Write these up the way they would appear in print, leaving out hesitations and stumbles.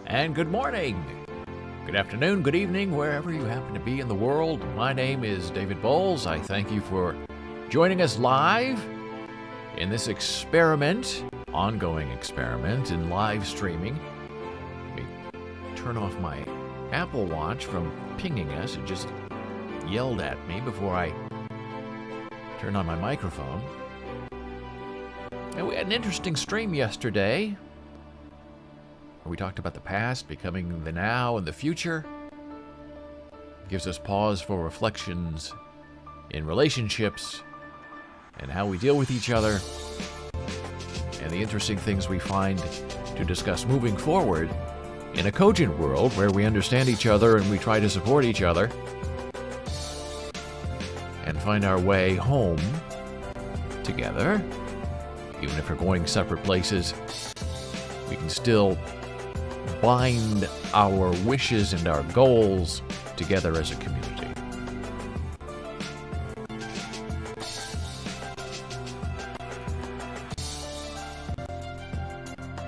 And good morning, good afternoon, good evening, wherever you happen to be in the world. My name is David Boles. I thank you for joining us live in this ongoing experiment in live streaming. Let me turn off my Apple Watch from pinging us. It just yelled at me before I turned on my microphone. And we had an interesting stream yesterday where we talked about the past becoming the now and the future. It gives us pause for reflections in relationships and how we deal with each other and the interesting things we find to discuss moving forward in a cogent world where we understand each other and we try to support each other and find our way home together. Even if we're going separate places, we can still bind our wishes and our goals together as a community.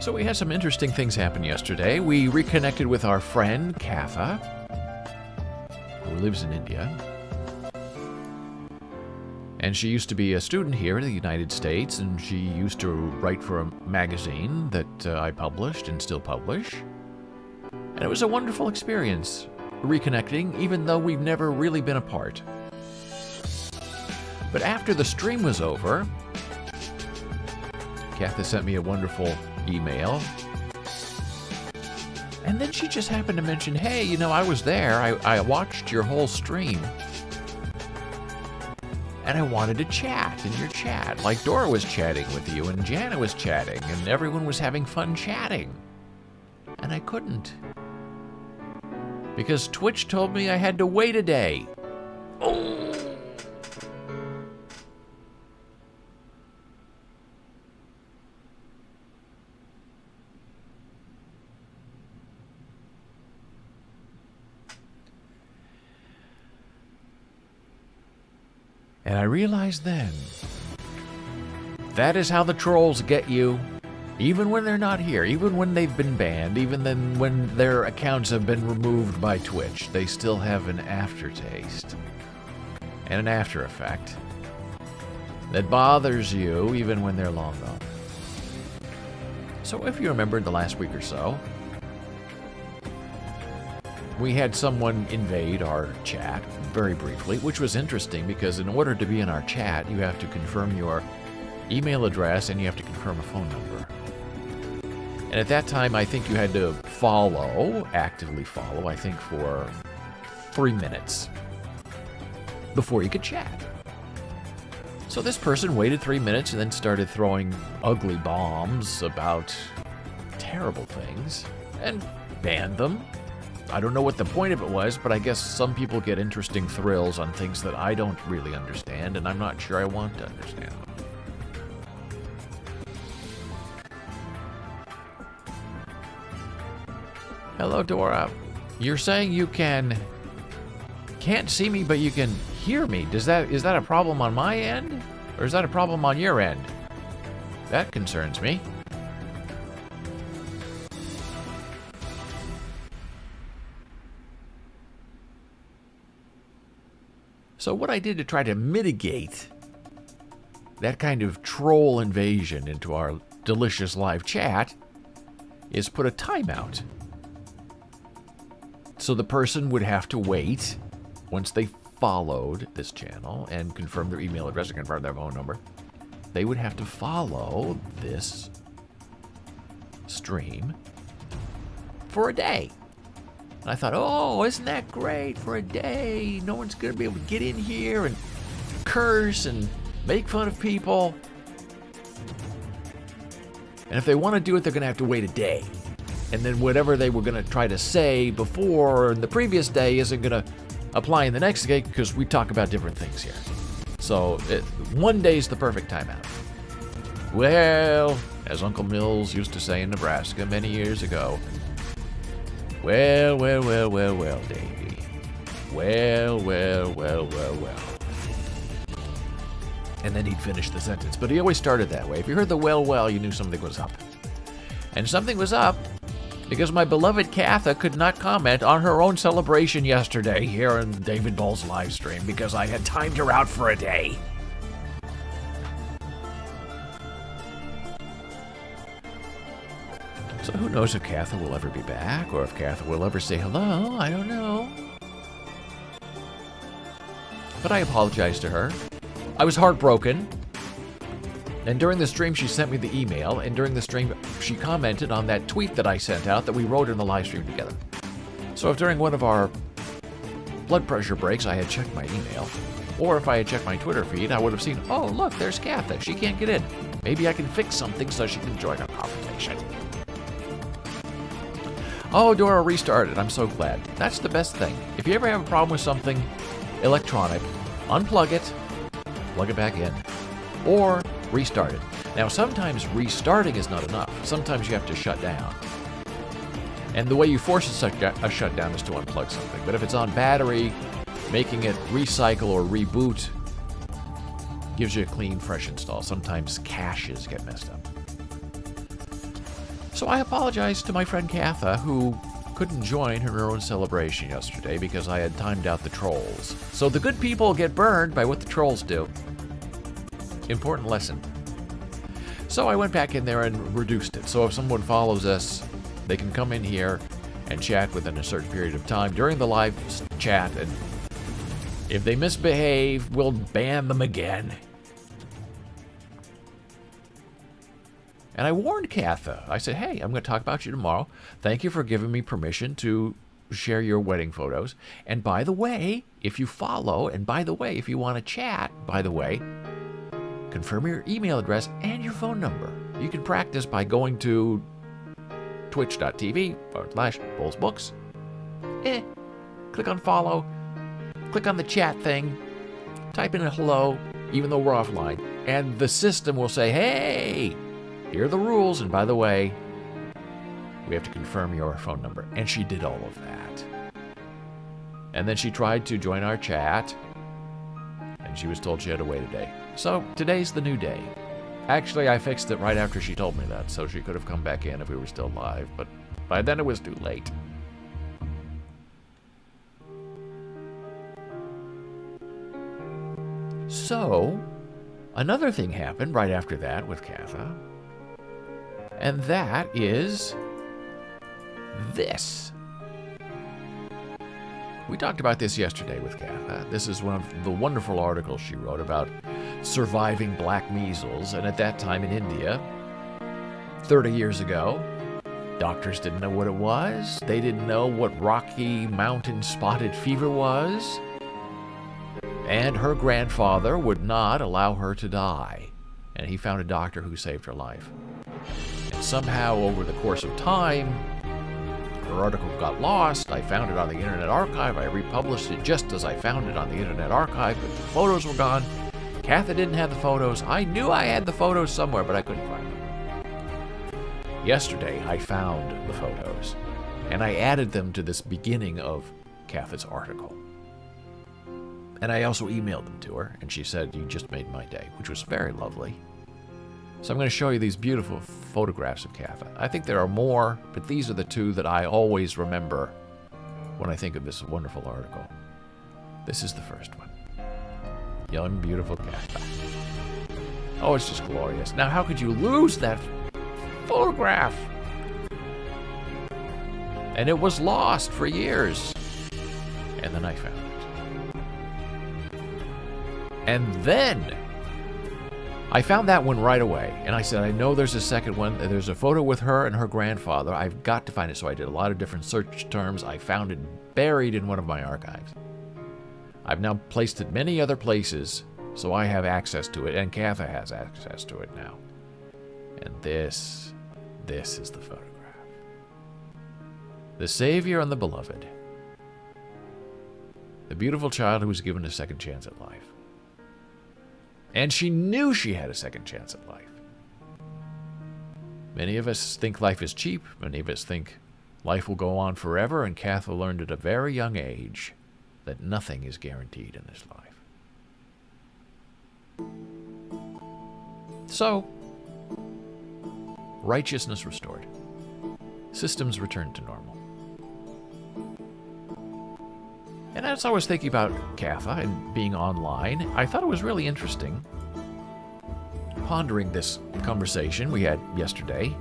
So we had some interesting things happen yesterday. We reconnected with our friend, Katha, who lives in India. And she used to be a student here in the United States, and she used to write for a magazine that I published and still publish. And it was a wonderful experience, reconnecting, even though we've never really been apart. But after the stream was over, Katha sent me a wonderful email. And then she just happened to mention, hey, I was there. I watched your whole stream. And I wanted to chat in your chat, like Dora was chatting with you, and Janna was chatting, and everyone was having fun chatting. And I couldn't. Because Twitch told me I had to wait a day. Oh! And I realized then, that is how the trolls get you, even when they're not here, even when they've been banned, even then when their accounts have been removed by Twitch, they still have an aftertaste and an after effect that bothers you even when they're long gone. So if you remember the last week or so, we had someone invade our chat very briefly, which was interesting because in order to be in our chat, you have to confirm your email address and you have to confirm a phone number. And at that time, I think you had to actively follow, I think for 3 minutes before you could chat. So this person waited 3 minutes and then started throwing ugly bombs about terrible things and banned them. I don't know what the point of it was, but I guess some people get interesting thrills on things that I don't really understand, and I'm not sure I want to understand them. Hello, Dora. You're saying you can't see me, but you can hear me. Is that a problem on my end, or is that a problem on your end? That concerns me. So what I did to try to mitigate that kind of troll invasion into our delicious live chat is put a timeout. So the person would have to wait once they followed this channel and confirmed their email address and confirmed their phone number. They would have to follow this stream for a day. And I thought, oh, isn't that great? For a day, no one's going to be able to get in here and curse and make fun of people. And if they want to do it, they're going to have to wait a day. And then whatever they were going to try to say before in the previous day isn't going to apply in the next day because we talk about different things here. So 1 day is the perfect timeout. Well, as Uncle Mills used to say in Nebraska many years ago, well, Davy. Well. And then he'd finish the sentence. But he always started that way. If you heard the well, you knew something was up. And something was up because my beloved Katha could not comment on her own celebration yesterday here in David Boles' live stream because I had timed her out for a day. So who knows if Katha will ever be back, or if Katha will ever say hello, I don't know. But I apologized to her. I was heartbroken. And during the stream, she sent me the email, and during the stream, she commented on that tweet that I sent out that we wrote in the live stream together. So if during one of our blood pressure breaks I had checked my email, or if I had checked my Twitter feed, I would have seen, oh, look, there's Katha. She can't get in. Maybe I can fix something so she can join our conversation. Oh, Dora restarted. I'm so glad. That's the best thing. If you ever have a problem with something electronic, unplug it, plug it back in, or restart it. Now, sometimes restarting is not enough. Sometimes you have to shut down. And the way you force a shutdown is to unplug something. But if it's on battery, making it recycle or reboot gives you a clean, fresh install. Sometimes caches get messed up. So I apologize to my friend Katha, who couldn't join her own celebration yesterday because I had timed out the trolls. So the good people get burned by what the trolls do. Important lesson. So I went back in there and reduced it. So if someone follows us, they can come in here and chat within a certain period of time during the live chat. And if they misbehave, we'll ban them again. And I warned Katha. I said, hey, I'm going to talk about you tomorrow. Thank you for giving me permission to share your wedding photos. And by the way, if you follow, and by the way, if you want to chat, by the way, confirm your email address and your phone number. You can practice by going to twitch.tv/BolesBooks. Click on follow. Click on the chat thing. Type in a hello, even though we're offline. And the system will say, hey, here are the rules. And by the way, we have to confirm your phone number. And she did all of that. And then she tried to join our chat. And she was told she had to wait a day. So today's the new day. Actually, I fixed it right after she told me that, so she could have come back in if we were still live, but by then it was too late. So, another thing happened right after that with Katha, and that is this. We talked about this yesterday with Katha. This is one of the wonderful articles she wrote about surviving black measles. And at that time in India, 30 years ago, doctors didn't know what it was. They didn't know what Rocky Mountain spotted fever was. And her grandfather would not allow her to die. And he found a doctor who saved her life. And somehow, over the course of time, her article got lost. I found it on the Internet Archive. I republished it just as I found it on the Internet Archive, but the photos were gone. Katha didn't have the photos. I knew I had the photos somewhere, but I couldn't find them. Yesterday, I found the photos, and I added them to this beginning of Katha's article. And I also emailed them to her, and she said, you just made my day, which was very lovely. So I'm going to show you these beautiful photographs of Katha. I think there are more, but these are the two that I always remember when I think of this wonderful article. This is the first one. Young, beautiful Katha. Oh, it's just glorious. Now, how could you lose that photograph? And it was lost for years. And then I found it. And then I found that one right away, and I said, I know there's a second one. There's a photo with her and her grandfather. I've got to find it. So I did a lot of different search terms. I found it buried in one of my archives. I've now placed it many other places, so I have access to it, and Katha has access to it now. And this is the photograph. The Savior and the Beloved. The beautiful child who was given a second chance at life. And she knew she had a second chance at life. Many of us think life is cheap. Many of us think life will go on forever. And Katha learned at a very young age that nothing is guaranteed in this life. So, righteousness restored. systems returned to normal. And as I was thinking about Katha and being online, I thought it was really interesting, pondering this conversation we had yesterday.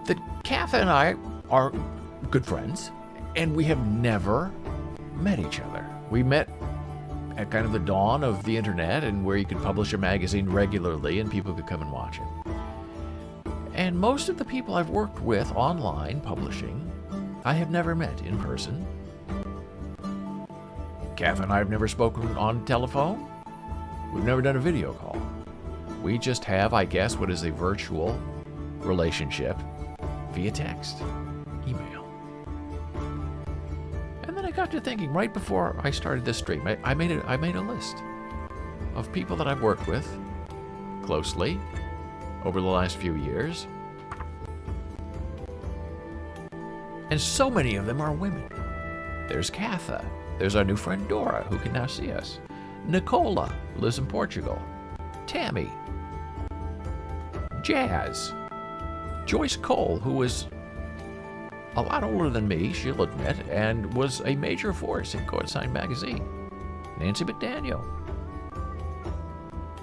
That Katha and I are good friends, and we have never met each other. We met at kind of the dawn of the internet, and where you could publish a magazine regularly and people could come and watch it. And most of the people I've worked with online publishing, I have never met in person. Katha and I have never spoken on telephone. We've never done a video call. We just have, I guess, what is a virtual relationship via text, email. And then I got to thinking, right before I started this stream, I made a list of people that I've worked with closely over the last few years. And so many of them are women. There's Katha. There's our new friend Dora, who can now see us. Nicola, who lives in Portugal. Tammy. Jazz. Joyce Cole, who was a lot older than me, she'll admit, and was a major force in Codesign magazine. Nancy McDaniel.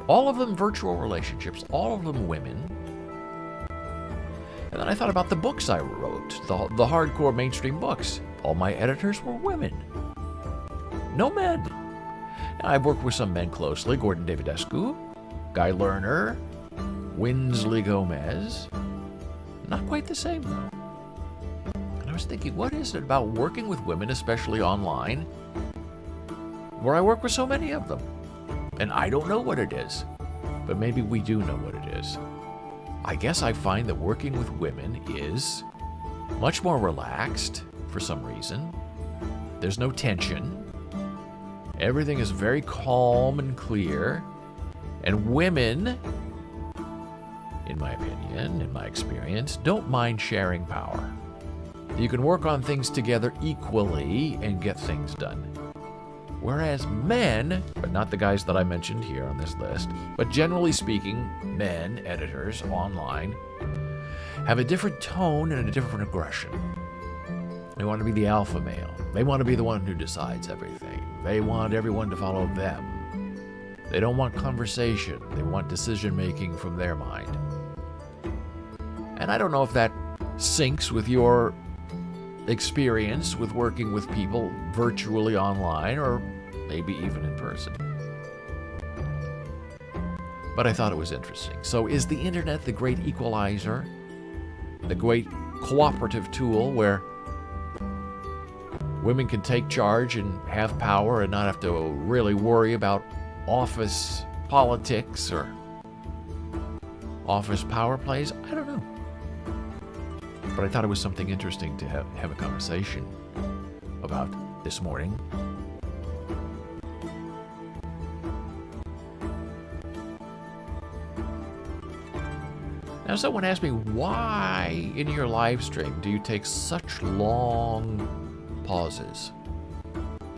All of them virtual relationships, all of them women. And then I thought about the books I wrote, the hardcore mainstream books. All my editors were women. No men. Now, I've worked with some men closely, Gordon Davidescu, Guy Lerner, Winsley Gomez. Not quite the same, though. And I was thinking, what is it about working with women, especially online, where I work with so many of them? And I don't know what it is, but maybe we do know what it is. I guess I find that working with women is much more relaxed for some reason. There's no tension. Everything is very calm and clear. And women, in my opinion, in my experience, don't mind sharing power. You can work on things together equally and get things done. Whereas men, but not the guys that I mentioned here on this list, but generally speaking, men, editors, online, have a different tone and a different aggression. They want to be the alpha male. They want to be the one who decides everything. They want everyone to follow them. They don't want conversation. They want decision-making from their mind. And I don't know if that syncs with your experience with working with people virtually online or maybe even in person. But I thought it was interesting. So is the internet the great equalizer? The great cooperative tool where women can take charge and have power and not have to really worry about office politics or office power plays? I don't know. But I thought it was something interesting to have a conversation about this morning. Now, someone asked me, why in your live stream do you take such long pauses?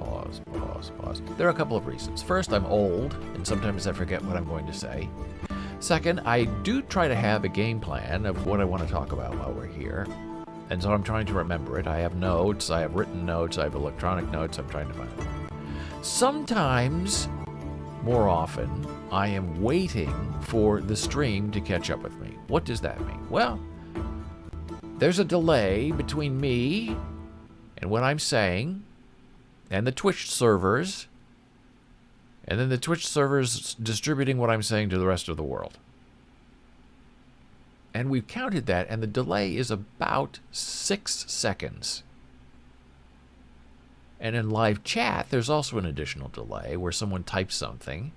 Pause, pause, pause. There are a couple of reasons. First, I'm old, and sometimes I forget what I'm going to say. Second, I do try to have a game plan of what I want to talk about while we're here. And so I'm trying to remember it. I have notes, I have written notes, I have electronic notes, I'm trying to find them. Sometimes, more often, I am waiting for the stream to catch up with me. What does that mean? Well, there's a delay between me and what I'm saying and the Twitch servers, and then the Twitch servers distributing what I'm saying to the rest of the world. And we've counted that, and the delay is about 6 seconds. And in live chat, there's also an additional delay where someone types something,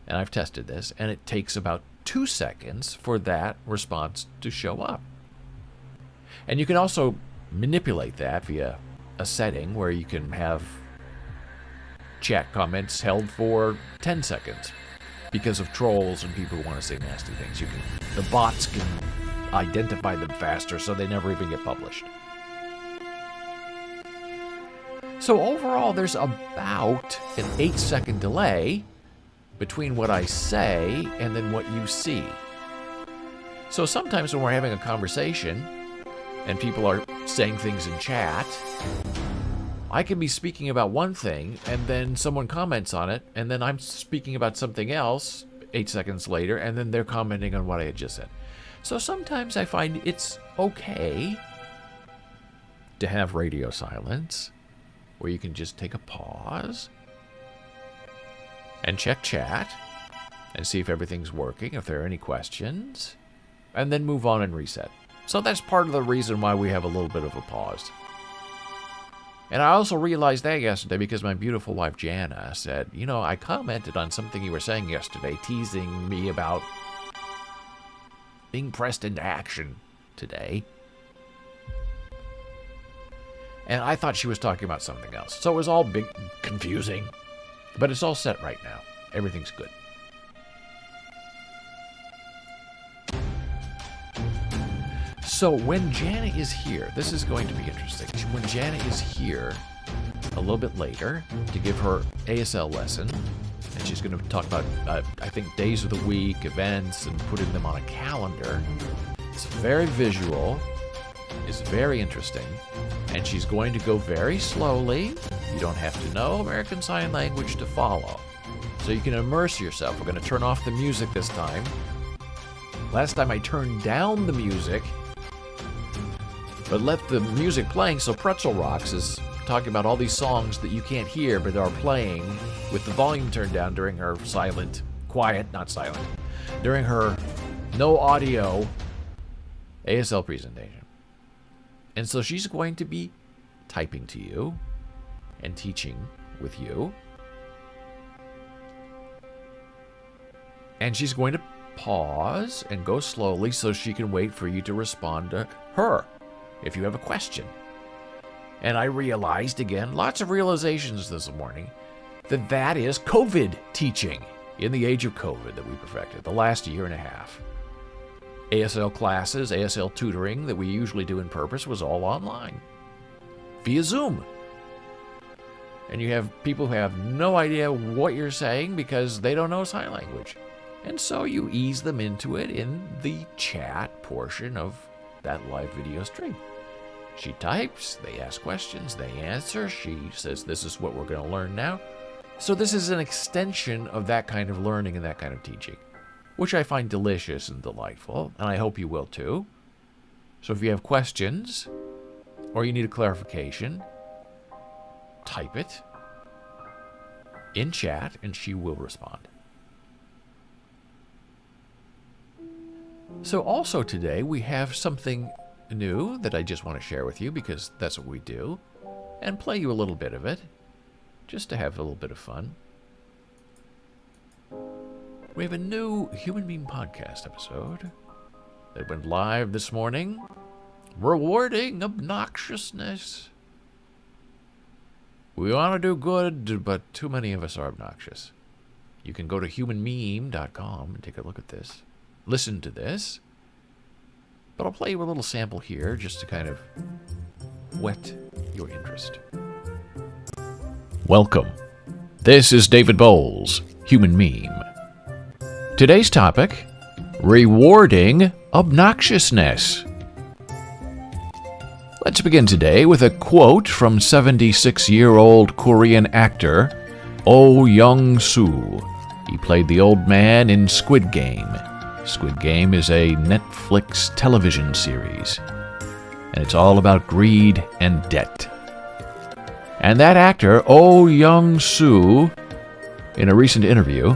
and I've tested this, and it takes about 2 seconds for that response to show up. And you can also manipulate that via a setting where you can have chat comments held for 10 seconds because of trolls and people who want to say nasty things. The bots can identify them faster, so they never even get published. So overall, there's about an 8-second delay between what I say and then what you see. So sometimes when we're having a conversation and people are saying things in chat, I can be speaking about one thing and then someone comments on it, and then I'm speaking about something else 8 seconds later, and then they're commenting on what I had just said. So sometimes I find it's okay to have radio silence, where you can just take a pause and check chat and see if everything's working, if there are any questions, and then move on and reset. So that's part of the reason why we have a little bit of a pause. And I also realized that yesterday because my beautiful wife Janna said, you know, I commented on something you were saying yesterday, teasing me about being pressed into action today. And I thought she was talking about something else. So it was all big confusing. But it's all set right now. Everything's good. So when Janna is here, this is going to be interesting. When Janna is here a little bit later to give her ASL lesson, and she's going to talk about, I think, days of the week, events, and putting them on a calendar. It's very visual. It's very interesting. And she's going to go very slowly. You don't have to know American Sign Language to follow. So you can immerse yourself. We're going to turn off the music this time. Last time I turned down the music, but left the music playing, so Pretzel Rocks is talking about all these songs that you can't hear but are playing with the volume turned down during her during her no audio ASL presentation. And so she's going to be typing to you and teaching with you. And she's going to pause and go slowly so she can wait for you to respond to her if you have a question. And I realized, again, lots of realizations this morning, that is COVID teaching in the age of COVID that we perfected the last year and a half. ASL classes, ASL tutoring that we usually do in purpose was all online via Zoom. And you have people who have no idea what you're saying because they don't know sign language. And so you ease them into it in the chat portion of that live video stream. She types, they ask questions, they answer, she says, this is what we're going to learn now. So this is an extension of that kind of learning and that kind of teaching, which I find delicious and delightful, and I hope you will too. So if you have questions, or you need a clarification, type it in chat, and she will respond. So also today, we have something new that I just want to share with you, because that's what we do, and play you a little bit of it, just to have a little bit of fun. We have a new Human Meme podcast episode that went live this morning. Rewarding obnoxiousness. We want to do good, but too many of us are obnoxious. You can go to humanmeme.com and take a look at this. Listen to this. But I'll play you a little sample here just to kind of whet your interest. Welcome. This is David Boles, Human Meme. Today's topic, rewarding obnoxiousness. Let's begin today with a quote from 76-year-old Korean actor Oh Young-soo. He played the old man in Squid Game. Squid Game is a Netflix television series, and it's all about greed and debt. And that actor, Oh Young-soo, in a recent interview,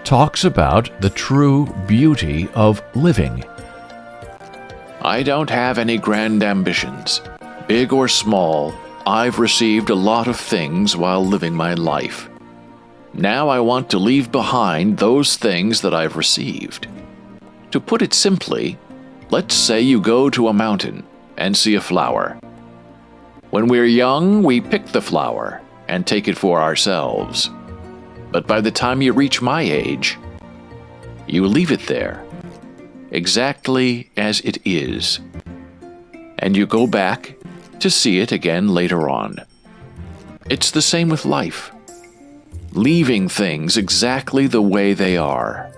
talks about the true beauty of living. I don't have any grand ambitions. Big or small, I've received a lot of things while living my life. Now I want to leave behind those things that I've received. To put it simply, let's say you go to a mountain and see a flower. When we're young, we pick the flower and take it for ourselves. But by the time you reach my age, you leave it there, exactly as it is, and you go back to see it again later on. It's the same with life. leaving things exactly the way they are.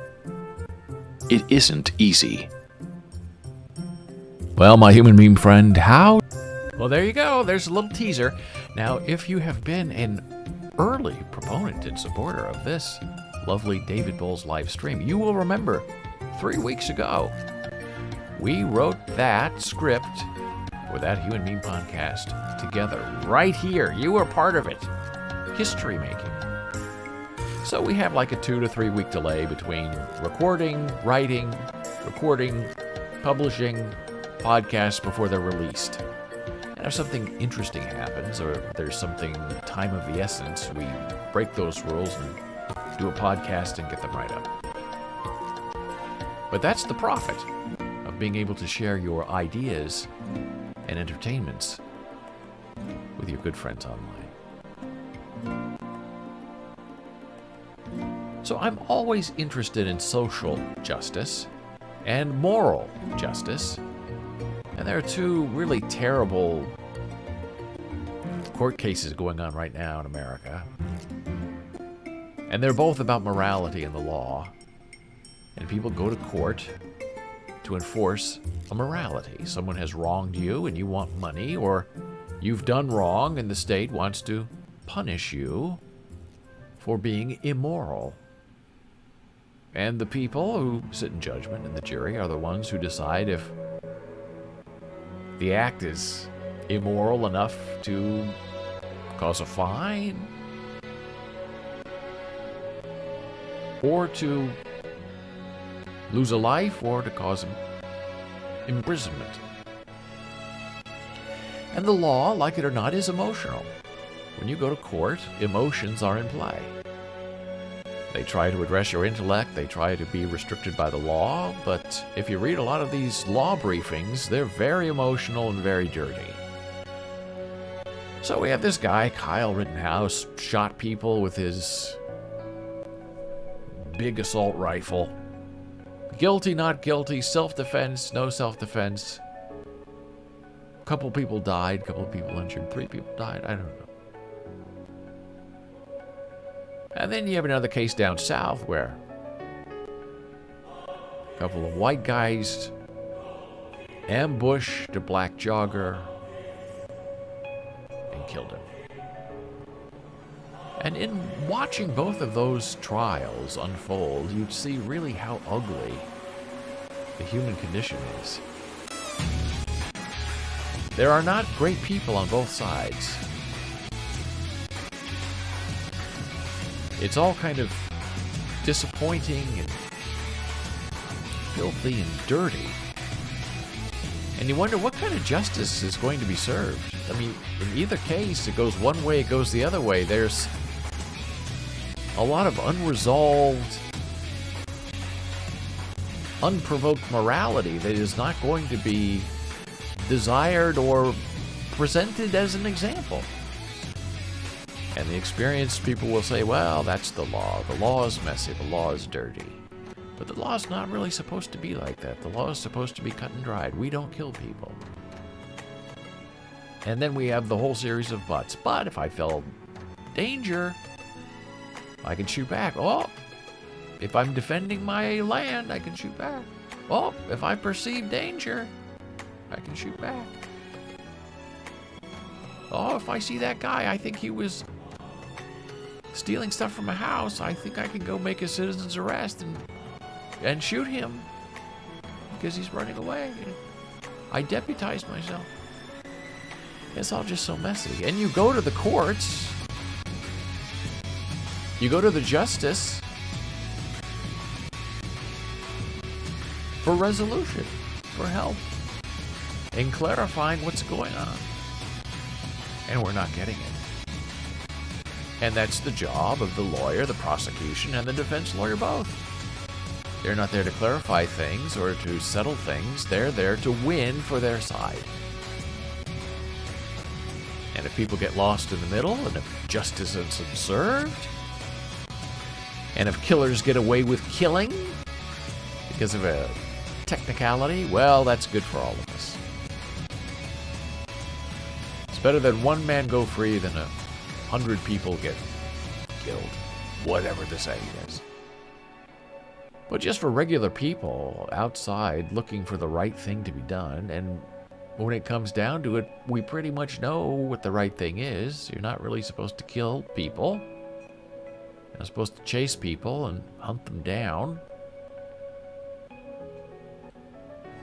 It isn't easy. Well, my human meme friend, how? Well, there you go. There's a little teaser. Now, if you have been an early proponent and supporter of this lovely David Boles live stream, you will remember 3 weeks ago, we wrote that script for that Human Meme podcast together right here. You were part of it. History making. So we have like a 2 to 3 week delay between recording, writing, publishing podcasts before they're released. And if something interesting happens or there's something time of the essence, we break those rules and do a podcast and get them right up. But that's the profit of being able to share your ideas and entertainments with your good friends online. So I'm always interested in social justice and moral justice. And there are two really terrible court cases going on right now in America. And they're both about morality and the law. And people go to court to enforce a morality. Someone has wronged you and you want money, or you've done wrong and the state wants to punish you for being immoral. And the people who sit in judgment in the jury are the ones who decide if the act is immoral enough to cause a fine or to lose a life or to cause imprisonment. And the law, like it or not, is emotional. When you go to court, emotions are in play. They try to address your intellect, they try to be restricted by the law, but if you read a lot of these law briefings, they're very emotional and very dirty. So we have this guy, Kyle Rittenhouse, shot people with his big assault rifle. Guilty, not guilty, self-defense, no self-defense. A couple people died, a couple people injured, 3 people died, I don't know. And then you have another case down south where a couple of white guys ambushed a black jogger and killed him. And in watching both of those trials unfold, you'd see really how ugly the human condition is. There are not great people on both sides. It's all kind of disappointing and filthy and dirty. And you wonder what kind of justice is going to be served. I mean, in either case, it goes one way, it goes the other way. There's a lot of unresolved, unprovoked morality that is not going to be desired or presented as an example. And the experienced people will say, well, that's the law. The law is messy. The law is dirty. But the law is not really supposed to be like that. The law is supposed to be cut and dried. We don't kill people. And then we have the whole series of buts. But if I feel danger, I can shoot back. Oh, if I'm defending my land, I can shoot back. Oh, if I perceive danger, I can shoot back. Oh, if I see that guy, I think he was stealing stuff from a house, I think I can go make a citizen's arrest and shoot him because he's running away. I deputized myself. It's all just so messy. And you go to the courts, you go to the justice for resolution, for help in clarifying what's going on. And we're not getting it. And that's the job of the lawyer, the prosecution, and the defense lawyer both. They're not there to clarify things or to settle things. They're there to win for their side. And if people get lost in the middle, and if justice is observed, and if killers get away with killing because of a technicality, well, that's good for all of us. It's better that one man go free than 100 people get killed. whatever the saying is. But just for regular people outside looking for the right thing to be done, and when it comes down to it, we pretty much know what the right thing is. You're not really supposed to kill people. You're not supposed to chase people and hunt them down.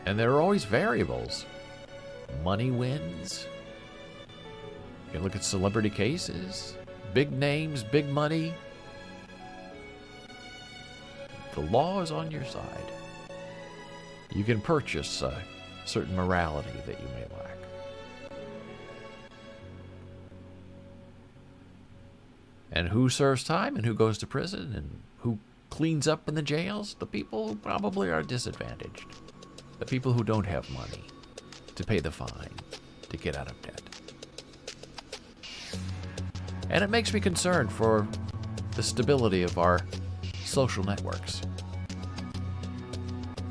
And there are always variables. Money wins. You can look at celebrity cases. Big names, big money. The law is on your side. You can purchase a certain morality that you may lack. And who serves time and who goes to prison and who cleans up in the jails? The people who probably are disadvantaged. The people who don't have money to pay the fine to get out of debt. And it makes me concerned for the stability of our social networks.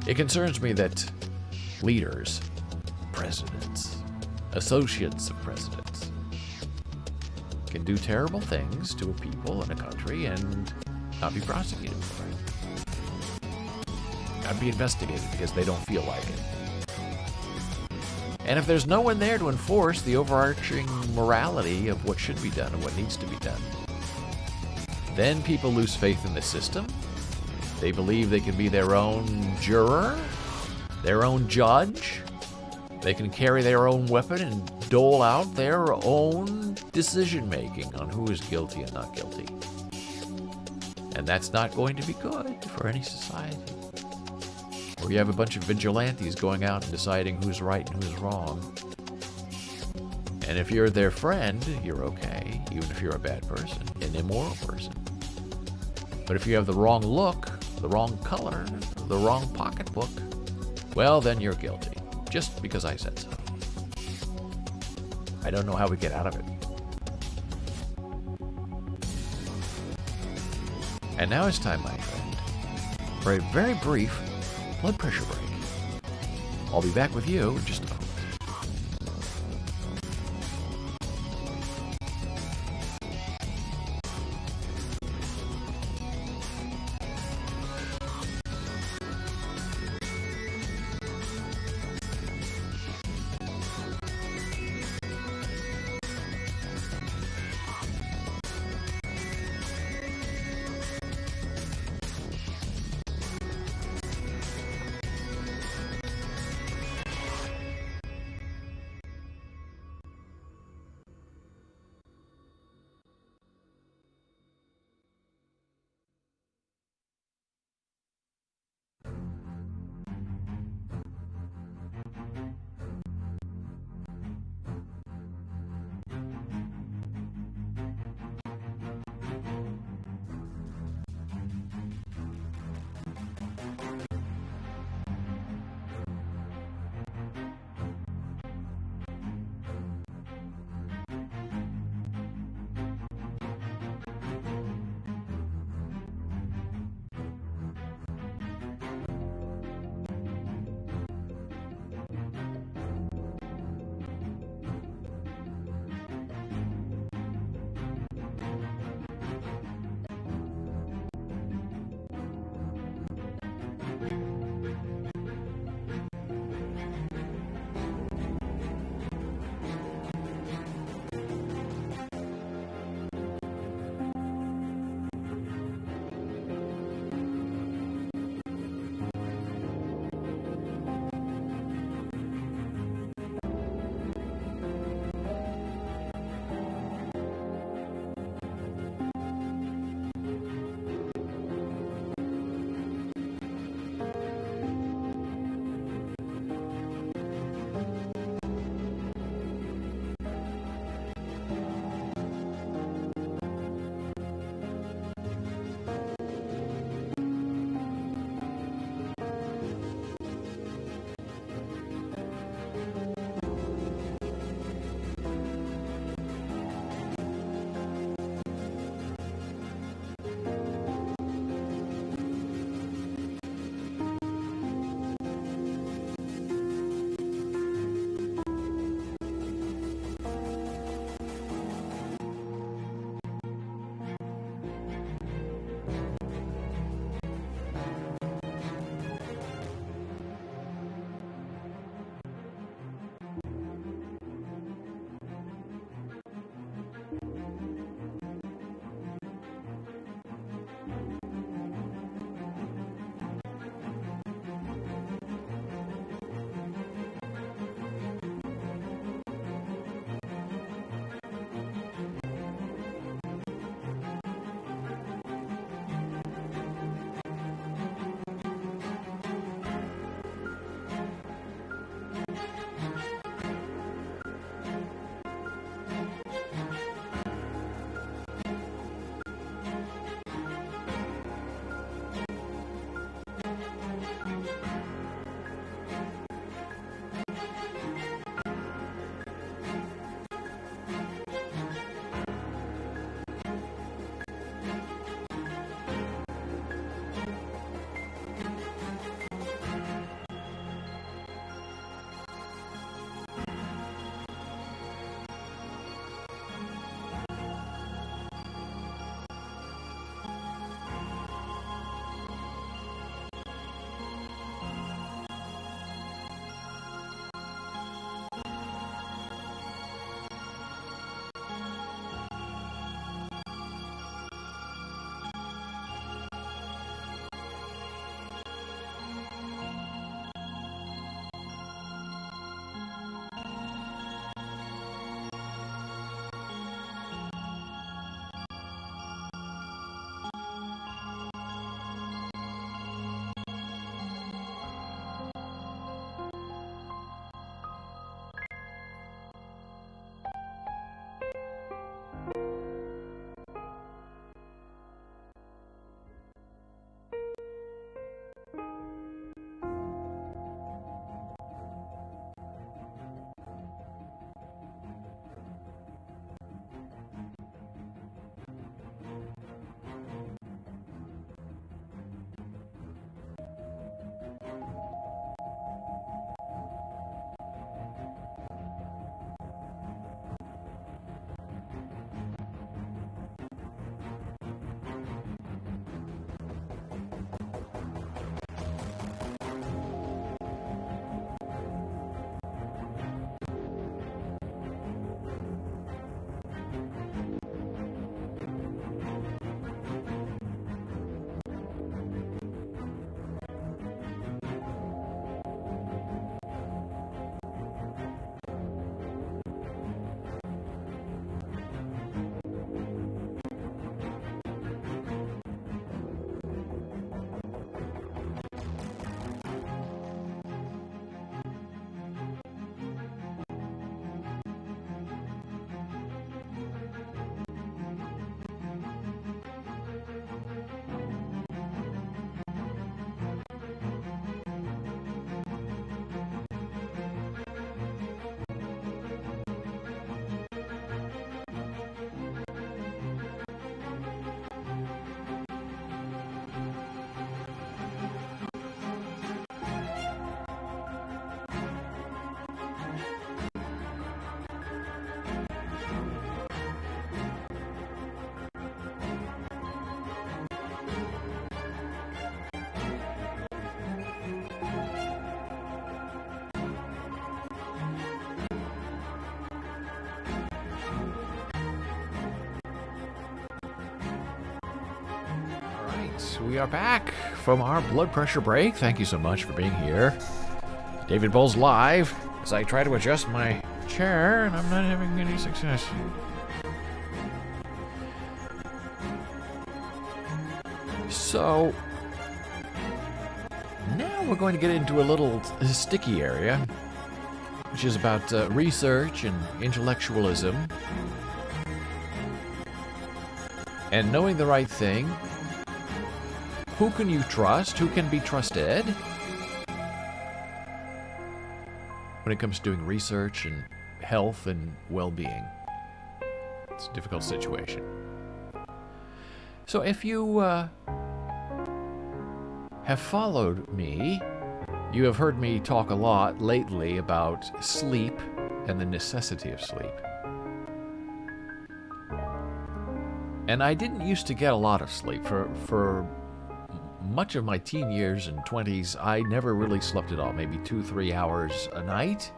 It concerns me that leaders, presidents, associates of presidents, can do terrible things to a people in a country and not be prosecuted for it. Not be investigated because they don't feel like it. And if there's no one there to enforce the overarching morality of what should be done and what needs to be done, then people lose faith in the system. They believe they can be their own juror, their own judge. They can carry their own weapon and dole out their own decision-making on who is guilty and not guilty. And that's not going to be good for any society. Where you have a bunch of vigilantes going out and deciding who's right and who's wrong. And if you're their friend, you're okay, even if you're a bad person, an immoral person. But if you have the wrong look, the wrong color, the wrong pocketbook, well, then you're guilty, just because I said so. I don't know how we get out of it. And now it's time, my friend, for a very brief blood pressure break. I'll be back with you in just a moment. we are back from our blood pressure break. Thank you so much for being here. David Boles live as I try to adjust my chair and I'm not having any success. So, now we're going to get into a little sticky area, which is about research and intellectualism. And knowing the right thing. Who can you trust? Who can be trusted? When it comes to doing research and health and well-being. It's a difficult situation. So if you have followed me, you have heard me talk a lot lately about sleep and the necessity of sleep. And I didn't used to get a lot of sleep. For much of my teen years and 20s, I never really slept at all, maybe 2-3 hours a night,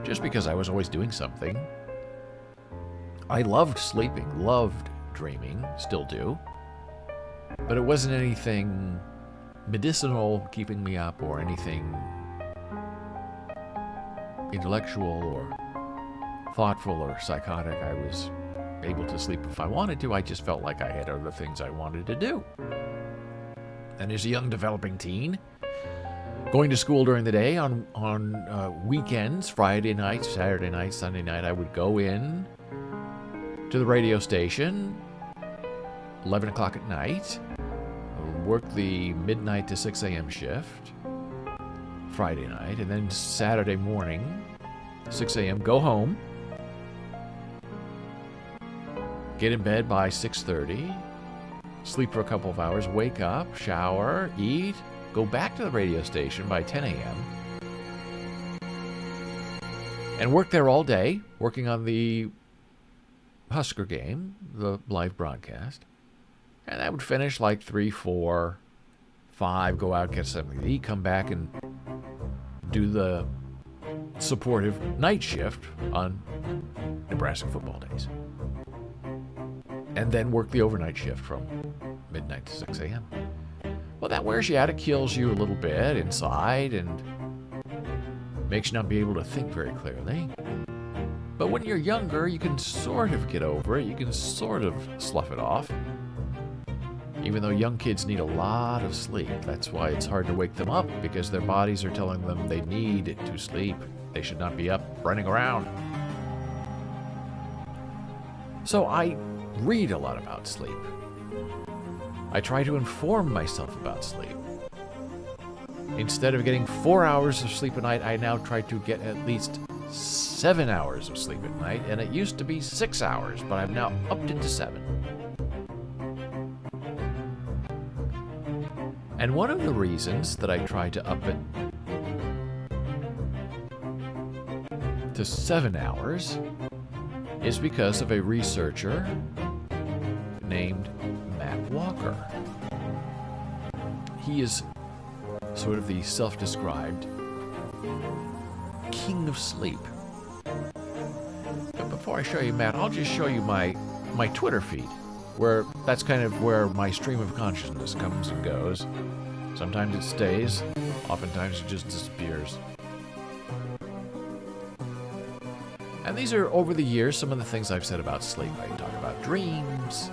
just because I was always doing something. I loved sleeping, loved dreaming, still do, but it wasn't anything medicinal keeping me up or anything intellectual or thoughtful or psychotic. I was able to sleep if I wanted to. I just felt like I had other things I wanted to do. And as a young developing teen, going to school during the day on weekends, Friday night, Saturday night, Sunday night, I would go in to the radio station, 11 o'clock at night, work the midnight to 6 a.m. shift, Friday night, and then Saturday morning, 6 a.m., go home, get in bed by 6:30, sleep for a couple of hours, wake up, shower, eat, go back to the radio station by 10 a.m., and work there all day, working on the Husker game, the live broadcast. And that would finish like 3, 4, 5, go out, get something to eat, come back and do the supportive night shift on Nebraska football days. And then work the overnight shift from midnight to 6 a.m. Well, that wears you out. It kills you a little bit inside and makes you not be able to think very clearly. But when you're younger, you can sort of get over it. You can sort of slough it off. Even though young kids need a lot of sleep. That's why it's hard to wake them up, because their bodies are telling them they need to sleep. They should not be up running around. So I read a lot about sleep. I try to inform myself about sleep. Instead of getting 4 hours of sleep a night, I now try to get at least 7 hours of sleep at night, and it used to be 6 hours, but I've now upped it to 7. And one of the reasons that I try to up it to 7 hours is because of a researcher named Matt Walker. He is sort of the self-described king of sleep. But before I show you Matt, I'll just show you my Twitter feed, where that's kind of where my stream of consciousness comes and goes. Sometimes it stays, oftentimes it just disappears. And these are, over the years, some of the things I've said about sleep. I talk about dreams,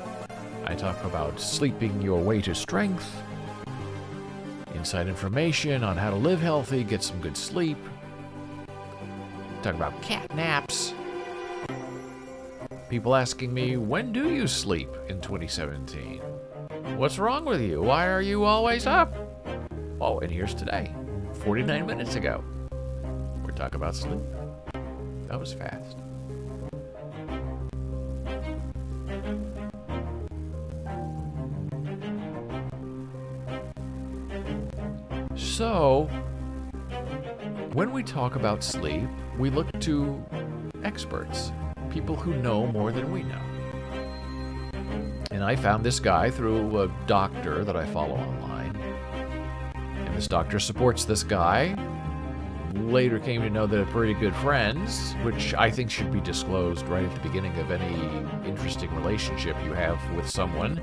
I talk about sleeping your way to strength, inside information on how to live healthy, get some good sleep, talk about cat naps, people asking me, when do you sleep in 2017? What's wrong with you? Why are you always up? Oh, and here's today, 49 minutes ago. We're talking about sleep. That was fast. So, when we talk about sleep, we look to experts, people who know more than we know. And I found this guy through a doctor that I follow online. And this doctor supports this guy. Later came to know that they're pretty good friends, which I think should be disclosed right at the beginning of any interesting relationship you have with someone.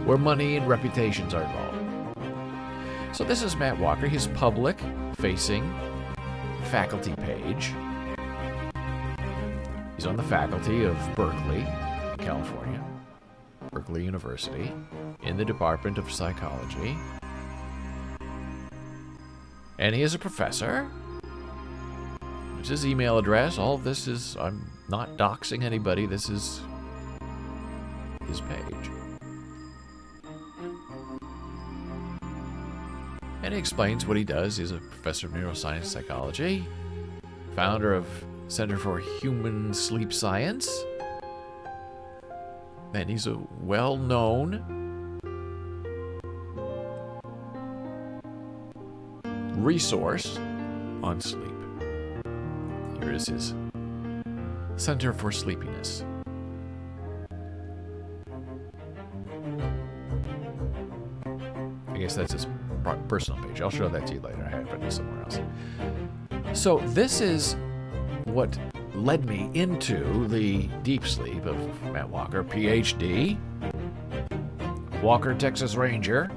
where money and reputations are involved. So this is Matt Walker, his public-facing faculty page. He's on the faculty of Berkeley, California, Berkeley University, in the Department of Psychology. And he is a professor. There's his email address. All of this is, I'm not doxing anybody, this is his page. And he explains what he does. He's a professor of neuroscience psychology, founder of Center for Human Sleep Science, and he's a well-known resource on sleep. Here is his Center for Sleepiness. I guess that's his personal page. I'll show that to you later. I had it written somewhere else. So this is what led me into the deep sleep of Matt Walker, PhD. Walker, Texas Ranger.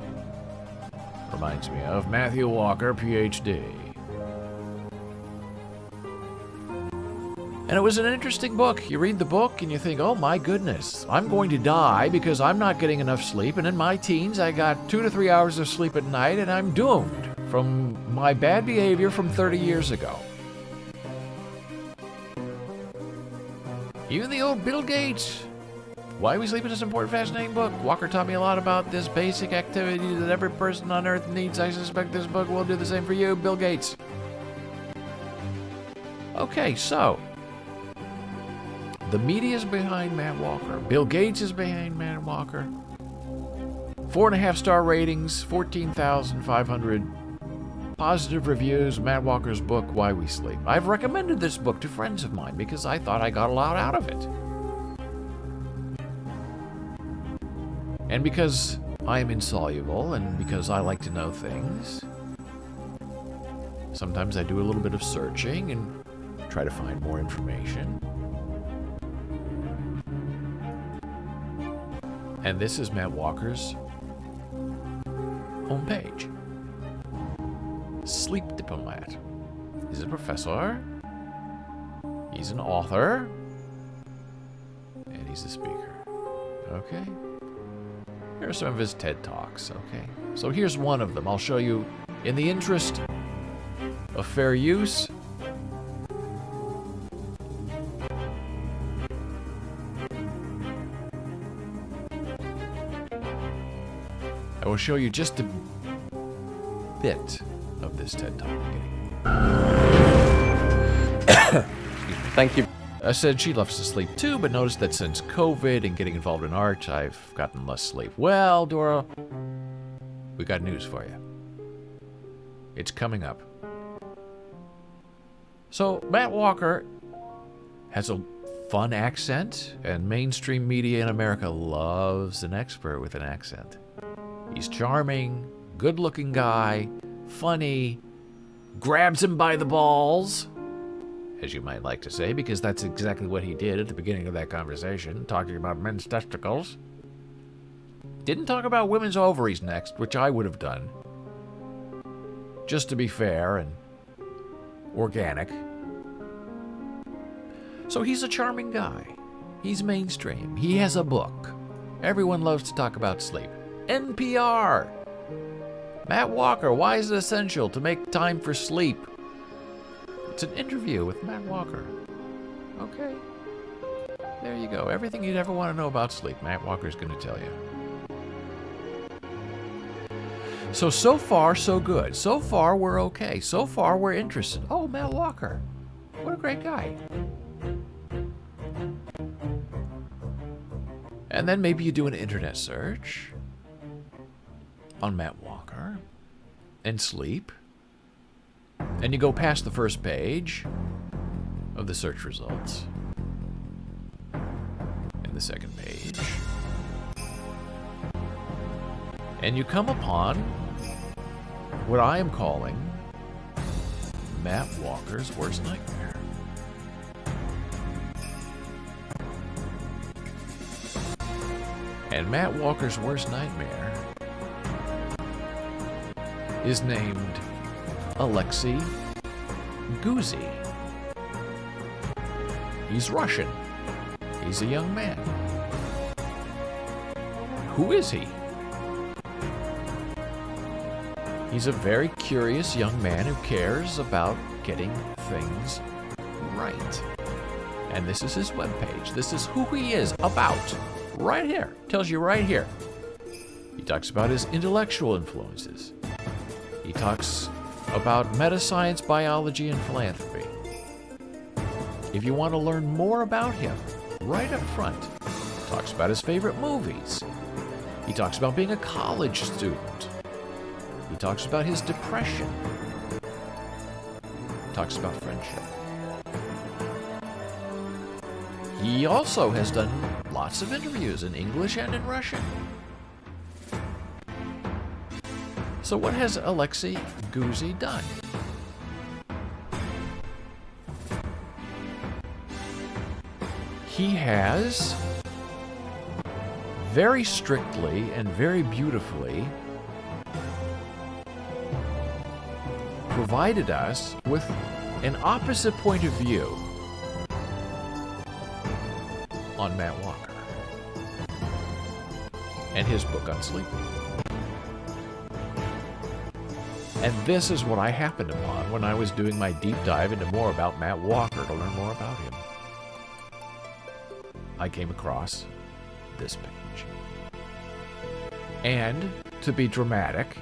Reminds me of Matthew Walker, PhD. And it was an interesting book. You read the book and you think, oh my goodness, I'm going to die because I'm not getting enough sleep. And in my teens, I got 2 to 3 hours of sleep at night and I'm doomed from my bad behavior from 30 years ago. Even the old Bill Gates, Why We Sleep is an important, fascinating book. Walker taught me a lot about this basic activity that every person on earth needs. I suspect this book will do the same for you, Bill Gates. Okay, so the media is behind Matt Walker. Bill Gates is behind Matt Walker. 4.5-star ratings, 14,500 positive reviews. Matt Walker's book, Why We Sleep. I've recommended this book to friends of mine because I thought I got a lot out of it. And because I am insoluble and because I like to know things, sometimes I do a little bit of searching and try to find more information. And this is Matt Walker's homepage. Sleep Diplomat. He's a professor, he's an author, and he's a speaker. Okay? Here are some of his TED Talks, okay? So here's one of them. I'll show you in the interest of fair use. I will show you just a bit of this TED Talk. Thank you. I said she loves to sleep too, but noticed that since COVID and getting involved in art, I've gotten less sleep. Well, Dora, we got news for you. It's coming up. So, Matt Walker has a fun accent, and mainstream media in America loves an expert with an accent. He's charming, good-looking guy, funny, grabs him by the balls, as you might like to say, because that's exactly what he did at the beginning of that conversation, talking about men's testicles. Didn't talk about women's ovaries next, which I would have done, just to be fair and organic. So he's a charming guy. He's mainstream. He has a book. Everyone loves to talk about sleep. NPR. Matt Walker, why is it essential to make time for sleep? It's an interview with Matt Walker. Okay. There you go. Everything you'd ever want to know about sleep, Matt Walker's going to tell you. So far, so good. So far, we're okay. So far, we're interested. Oh, Matt Walker. What a great guy. And then maybe you do an internet search on Matt Walker and sleep, and you go past the first page of the search results and the second page, and you come upon what I am calling Matt Walker's worst nightmare. And Matt Walker's worst nightmare is named Alexey Guzey. He's Russian. He's a young man. Who is he? He's a very curious young man who cares about getting things right. And this is his webpage. This is who he is about. Right here. Tells you right here. He talks about his intellectual influences. He talks about metascience, biology, and philanthropy. If you want to learn more about him, right up front, he talks about his favorite movies. He talks about being a college student. He talks about his depression. He talks about friendship. He also has done lots of interviews in English and in Russian. So what has Alexey Guzey done? He has very strictly and very beautifully provided us with an opposite point of view on Matt Walker and his book on sleep. And this is what I happened upon when I was doing my deep dive into more about Matt Walker to learn more about him. I came across this page. And, to be dramatic,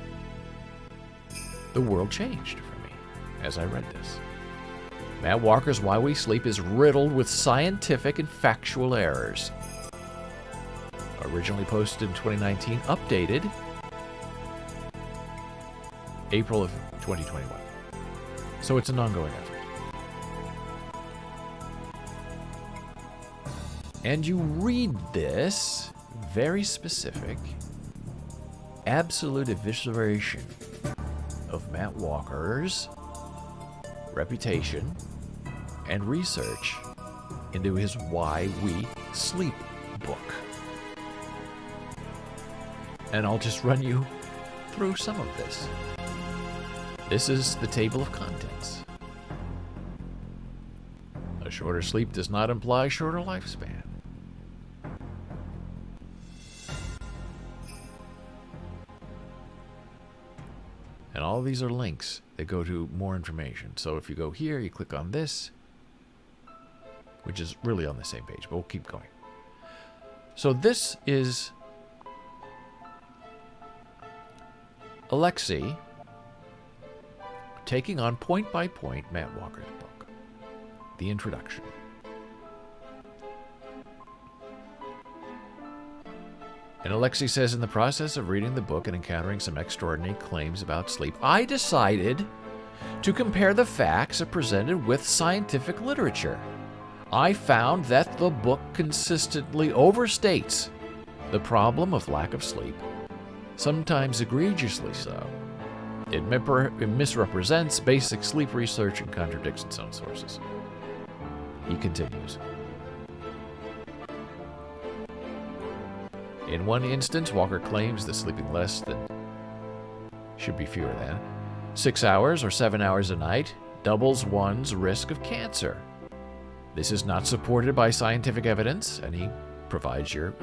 the world changed for me as I read this. Matt Walker's Why We Sleep is riddled with scientific and factual errors. Originally posted in 2019, updated April of 2021. So it's an ongoing effort. And you read this very specific, absolute evisceration of Matt Walker's reputation and research into his Why We Sleep book. And I'll just run you through some of this. This is the table of contents. A shorter sleep does not imply shorter lifespan. And all these are links that go to more information. So if you go here, you click on this, which is really on the same page, but we'll keep going. So this is Alexey taking on point by point Matt Walker's book. The introduction. And Alexey says, in the process of reading the book and encountering some extraordinary claims about sleep, I decided to compare the facts presented with scientific literature. I found that the book consistently overstates the problem of lack of sleep, sometimes egregiously so. It misrepresents basic sleep research and contradicts its own sources. He continues. In one instance, Walker claims that sleeping less than, should be fewer than, 6 hours or 7 hours a night doubles one's risk of cancer. This is not supported by scientific evidence, and he provides your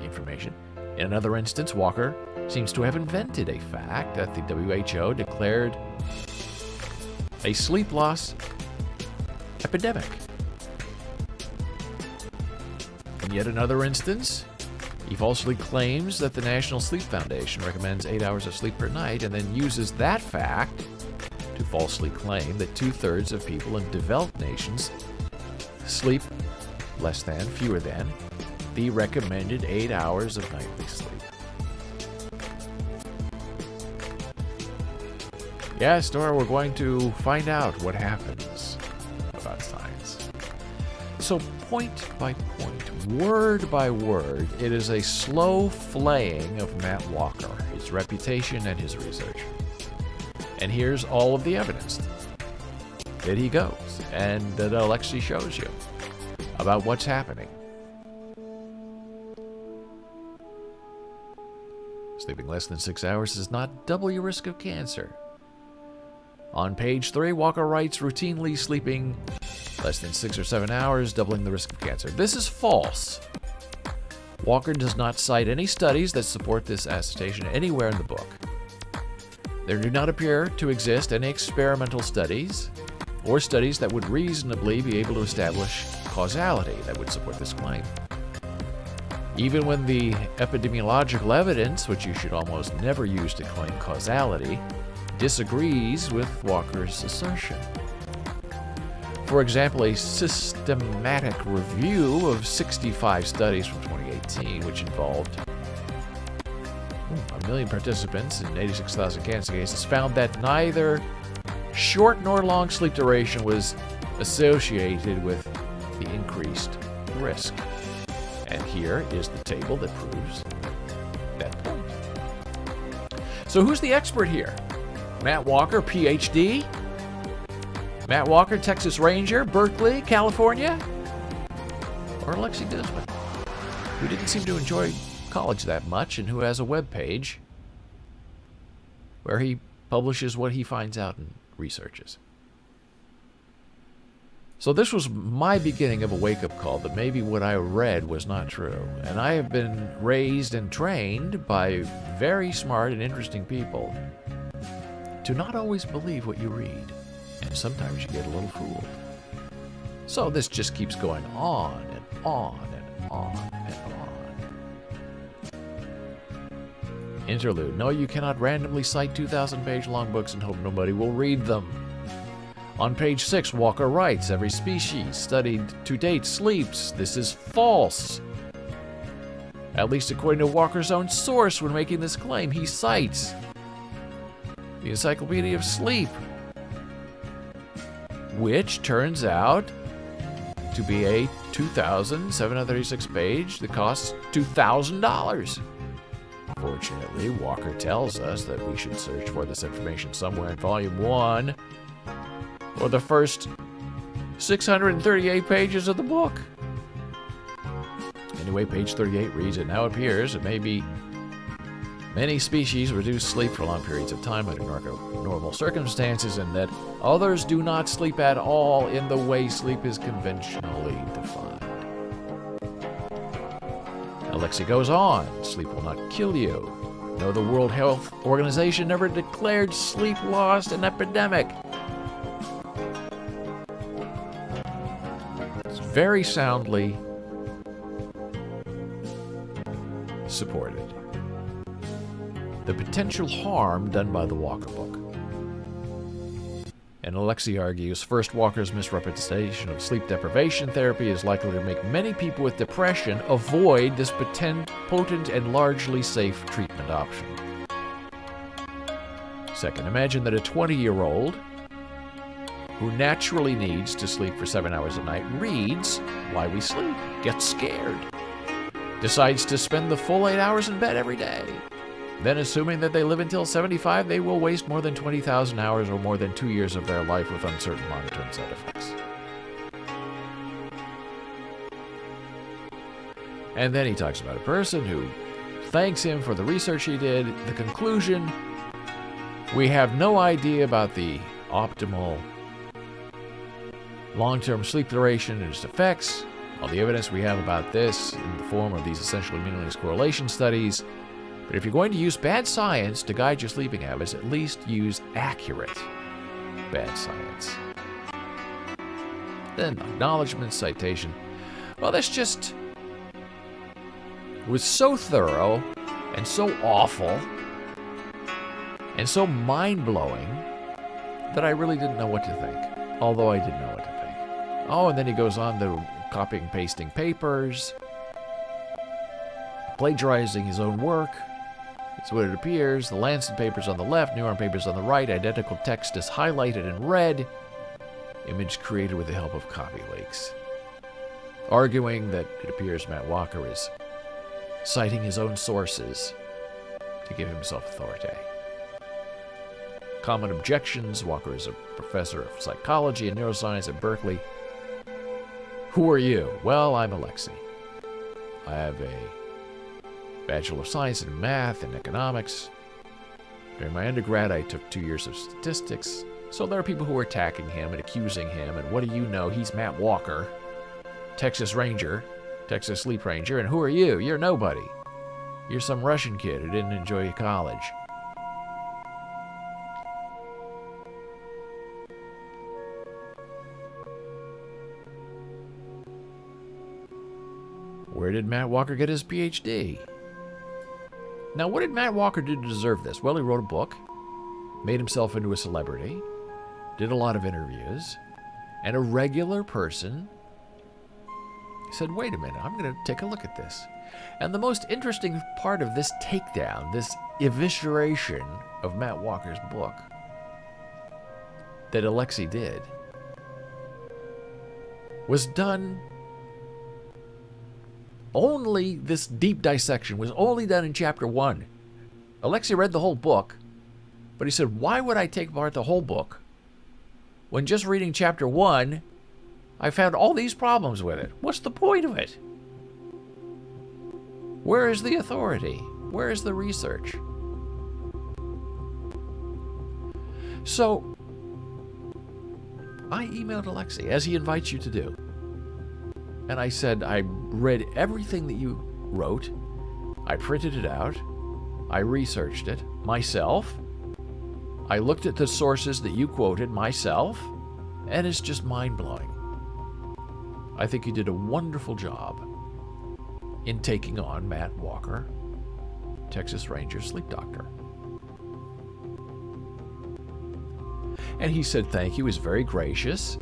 information. In another instance, Walker seems to have invented a fact that the WHO declared a sleep loss epidemic. In yet another instance, he falsely claims that the National Sleep Foundation recommends 8 hours of sleep per night and then uses that fact to falsely claim that 2/3 of people in developed nations sleep less than, fewer than, the recommended 8 hours of nightly sleep. Yes, Dora, we're going to find out what happens about science. So point by point, word by word, it is a slow flaying of Matt Walker, his reputation and his research. And here's all of the evidence that he goes and that Alexey shows you about what's happening. Sleeping less than 6 hours does not double your risk of cancer. On page 3, Walker writes, routinely sleeping less than 6 or 7 hours, doubling the risk of cancer. This is false. Walker does not cite any studies that support this assertion anywhere in the book. There do not appear to exist any experimental studies or studies that would reasonably be able to establish causality that would support this claim. Even when the epidemiological evidence, which you should almost never use to claim causality, disagrees with Walker's assertion. For example, a systematic review of 65 studies from 2018, which involved 1 million participants in 86,000 cancer cases, found that neither short nor long sleep duration was associated with the increased risk. And here is the table that proves that point. So who's the expert here? Matt Walker, PhD? Matt Walker, Texas Ranger, Berkeley, California? Or Alexey Guzey, who didn't seem to enjoy college that much and who has a web page where he publishes what he finds out and researches. So this was my beginning of a wake-up call that maybe what I read was not true. And I have been raised and trained by very smart and interesting people to not always believe what you read. And sometimes you get a little fooled. So this just keeps going on and on and on and on. Interlude. No, you cannot randomly cite 2,000-page long books and hope nobody will read them. On page 6, Walker writes, every species studied to date sleeps. This is false. At least according to Walker's own source when making this claim, he cites the Encyclopedia of Sleep, which turns out to be a 2,736 page that costs $2,000. Fortunately, Walker tells us that we should search for this information somewhere in Volume 1 or the first 638 pages of the book. Anyway, page 38 reads, it now appears that maybe many species reduce sleep for long periods of time under normal circumstances, and that others do not sleep at all in the way sleep is conventionally defined. Alexey goes on, sleep will not kill you. No, the World Health Organization never declared sleep loss an epidemic. It's very soundly supported. The potential harm done by the Walker book. And Alexey argues, first, Walker's misrepresentation of sleep deprivation therapy is likely to make many people with depression avoid this potent and largely safe treatment option. Second, imagine that a 20-year-old who naturally needs to sleep for 7 hours a night reads Why We Sleep, gets scared, decides to spend the full 8 hours in bed every day. Then, assuming that they live until 75, they will waste more than 20,000 hours or more than 2 years of their life with uncertain long-term side effects. And then he talks about a person who thanks him for the research he did. The conclusion, we have no idea about the optimal long-term sleep duration and its effects. All the evidence we have about this in the form of these essentially meaningless correlation studies. But if you're going to use bad science to guide your sleeping habits, at least use accurate bad science. Then acknowledgement, citation. Well, this just was so thorough and so awful and so mind-blowing that I really didn't know what to think. Although I did know what to think. Oh, and then he goes on to copying and pasting papers, plagiarizing his own work. It's what it appears. The Lancet papers on the left, New York papers on the right. Identical text is highlighted in red. Image created with the help of copy leaks. Arguing that it appears Matt Walker is citing his own sources to give himself authority. Common objections. Walker is a professor of psychology and neuroscience at Berkeley. Who are you? Well, I'm Alexey. I have a Bachelor of Science in Math and Economics. During my undergrad, I took 2 years of statistics. So there are people who are attacking him and accusing him, and what do you know? He's Matt Walker, Texas Ranger, Texas Sleep Ranger, and who are you? You're nobody. You're some Russian kid who didn't enjoy college. Where did Matt Walker get his PhD? Now, what did Matt Walker do to deserve this? Well, he wrote a book, made himself into a celebrity, did a lot of interviews, and a regular person said, wait a minute, I'm going to take a look at this. And the most interesting part of this takedown, this evisceration of Matt Walker's book that Alexey did, was done only, this deep dissection was only done in chapter 1. Alexey read the whole book, but he said, why would I take apart the whole book when just reading chapter 1, I found all these problems with it? What's the point of it? Where is the authority? Where is the research? So, I emailed Alexey, as he invites you to do. And I said, I read everything that you wrote. I printed it out. I researched it myself. I looked at the sources that you quoted myself. And it's just mind-blowing. I think you did a wonderful job in taking on Matt Walker, Texas Ranger sleep doctor. And he said thank you. He was very gracious.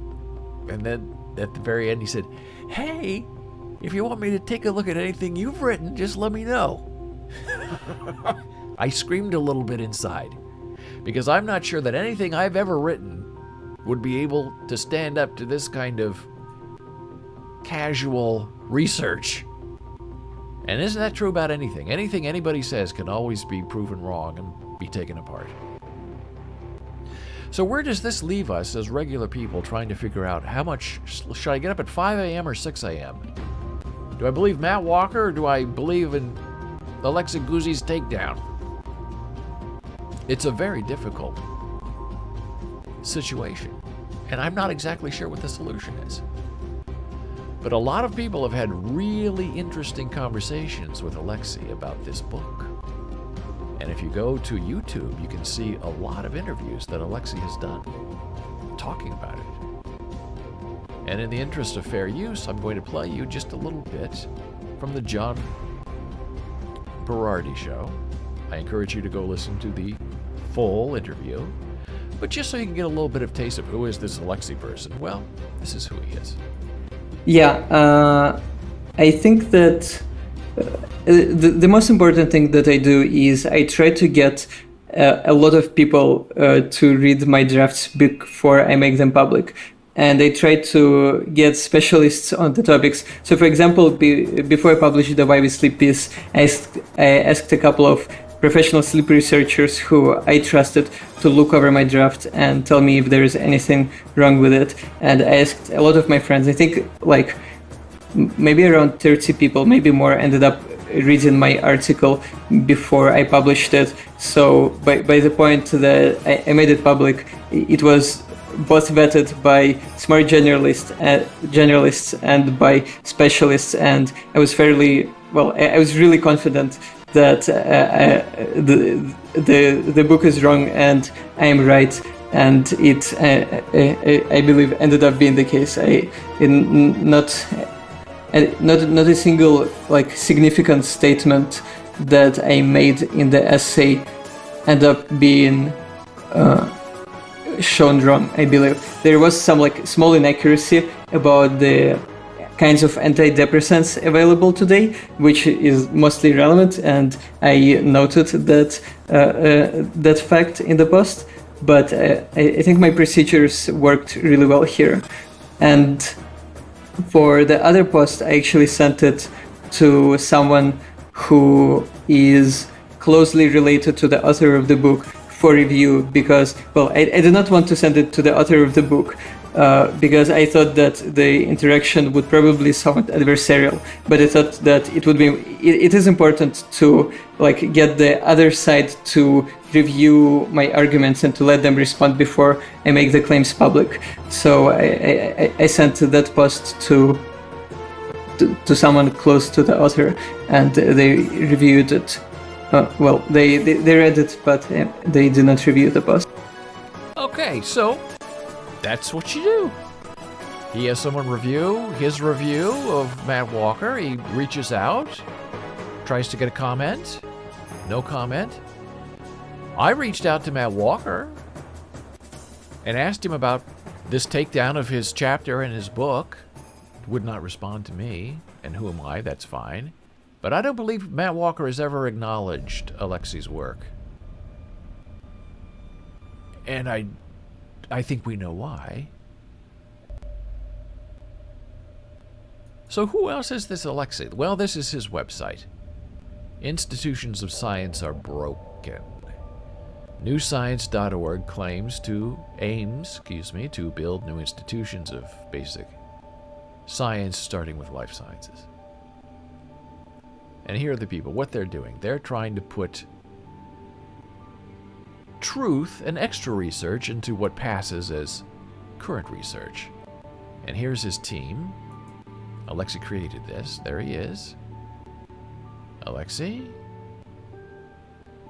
And then at the very end he said, hey, if you want me to take a look at anything you've written, just let me know. I screamed a little bit inside, because I'm not sure that anything I've ever written would be able to stand up to this kind of casual research. And isn't that true about anything? Anything anybody says can always be proven wrong and be taken apart. So where does this leave us as regular people trying to figure out how much should I get up at 5 a.m. or 6 a.m.? Do I believe Matt Walker or do I believe in Alexey Guzey's takedown? It's a very difficult situation, and I'm not exactly sure what the solution is. But a lot of people have had really interesting conversations with Alexey about this book. And if you go to YouTube, you can see a lot of interviews that Alexey has done talking about it. And in the interest of fair use, I'm going to play you just a little bit from the John Berardi show. I encourage you to go listen to the full interview. But just so you can get a little bit of taste of who is this Alexey person, well, this is who he is. Yeah, I think that the most important thing that I do is I try to get a lot of people to read my drafts before I make them public. And I try to get specialists on the topics. So for example, before I published the Why We Sleep piece, I asked a couple of professional sleep researchers who I trusted to look over my draft and tell me if there is anything wrong with it. And I asked a lot of my friends. I think like maybe around 30 people, maybe more, ended up reading my article before I published it. So by the point that I made it public, it was both vetted by smart generalists and by specialists, and I was I was really confident that the book is wrong and I am right, and it I believe ended up being the case. Not a single like significant statement that I made in the essay ended up being shown wrong. I believe there was some like small inaccuracy about the kinds of antidepressants available today, which is mostly relevant, and I noted that fact in the post. But I think my procedures worked really well here. And for the other post, I actually sent it to someone who is closely related to the author of the book for review, because, well, I did not want to send it to the author of the book because I thought that the interaction would probably sound adversarial, but I thought that it is important to like get the other side to review my arguments and to let them respond before I make the claims public. So I sent that post to someone close to the author, and they reviewed it. They read it, but they did not review the post. Okay, so that's what you do. He has someone review his review of Matt Walker. He reaches out, tries to get a comment. No comment. I reached out to Matt Walker and asked him about this takedown of his chapter in his book. Would not respond to me, and who am I? That's fine. But I don't believe Matt Walker has ever acknowledged Alexey's work. And I think we know why. So who else is this Alexey? Well, this is his website. Institutions of science are broken. NewScience.org aims to build new institutions of basic science, starting with life sciences. And here are the people, what they're doing. They're trying to put truth and extra research into what passes as current research. And here's his team. Alexey created this. There he is. Alexey,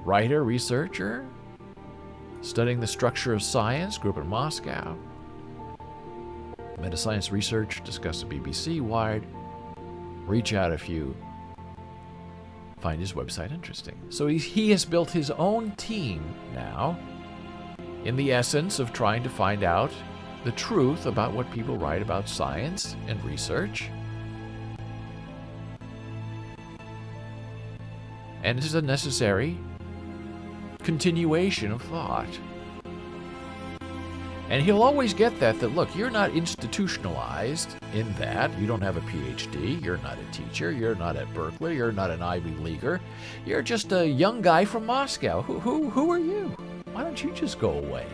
writer, researcher, studying the structure of science, grew up in Moscow. Metascience research, discussed at BBC Wide. Reach out if you find his website interesting. So he has built his own team now in the essence of trying to find out the truth about what people write about science and research. And it is a necessary continuation of thought. And he'll always get that look, you're not institutionalized in that. You don't have a PhD. You're not a teacher. You're not at Berkeley. You're not an Ivy Leaguer. You're just a young guy from Moscow. Who are you? Why don't you just go away?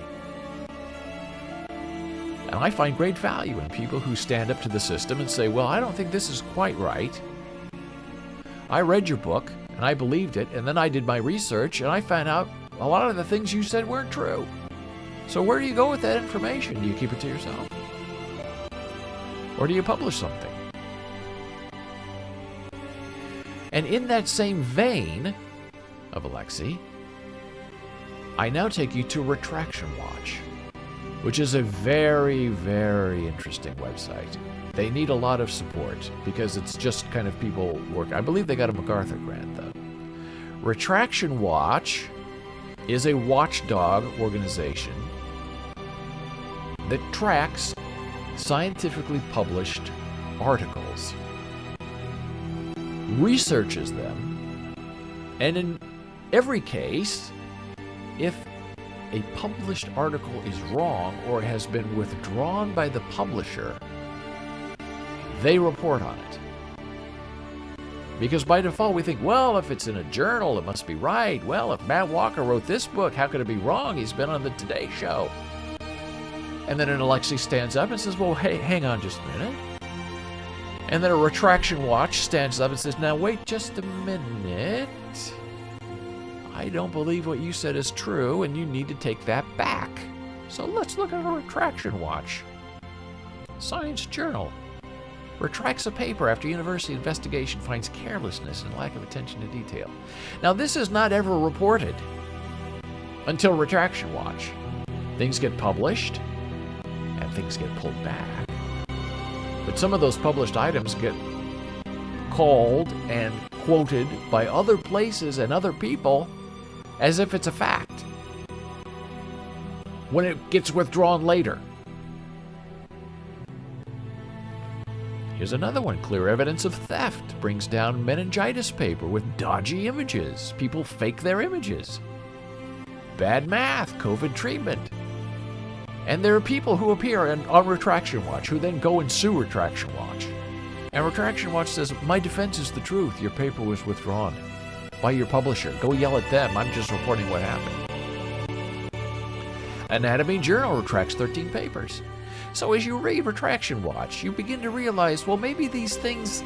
And I find great value in people who stand up to the system and say, well, I don't think this is quite right. I read your book, and I believed it, and then I did my research, and I found out a lot of the things you said weren't true. So where do you go with that information? Do you keep it to yourself? Or do you publish something? And in that same vein of Alexey, I now take you to Retraction Watch, which is a very, very interesting website. They need a lot of support because it's just kind of people work. I believe they got a MacArthur grant, though. Retraction Watch is a watchdog organization that tracks scientifically published articles, researches them, and in every case, if a published article is wrong or has been withdrawn by the publisher, they report on it. Because by default we think, well, if it's in a journal, it must be right. Well, if Matt Walker wrote this book, how could it be wrong? He's been on the Today Show. And then an Alexey stands up and says, well, hey, hang on just a minute. And then a Retraction Watch stands up and says, now wait just a minute. I don't believe what you said is true, and you need to take that back. So let's look at a Retraction Watch. Science Journal retracts a paper after university investigation finds carelessness and lack of attention to detail. Now, this is not ever reported until Retraction Watch. Things get published, and things get pulled back. But some of those published items get called and quoted by other places and other people as if it's a fact, when it gets withdrawn later. Here's another one. Clear evidence of theft brings down meningitis paper with dodgy images. People fake their images. Bad math, COVID treatment. And there are people who appear on Retraction Watch who then go and sue Retraction Watch. And Retraction Watch says, my defense is the truth. Your paper was withdrawn by your publisher. Go yell at them. I'm just reporting what happened. Anatomy Journal retracts 13 papers. So as you read Retraction Watch, you begin to realize, well, maybe these things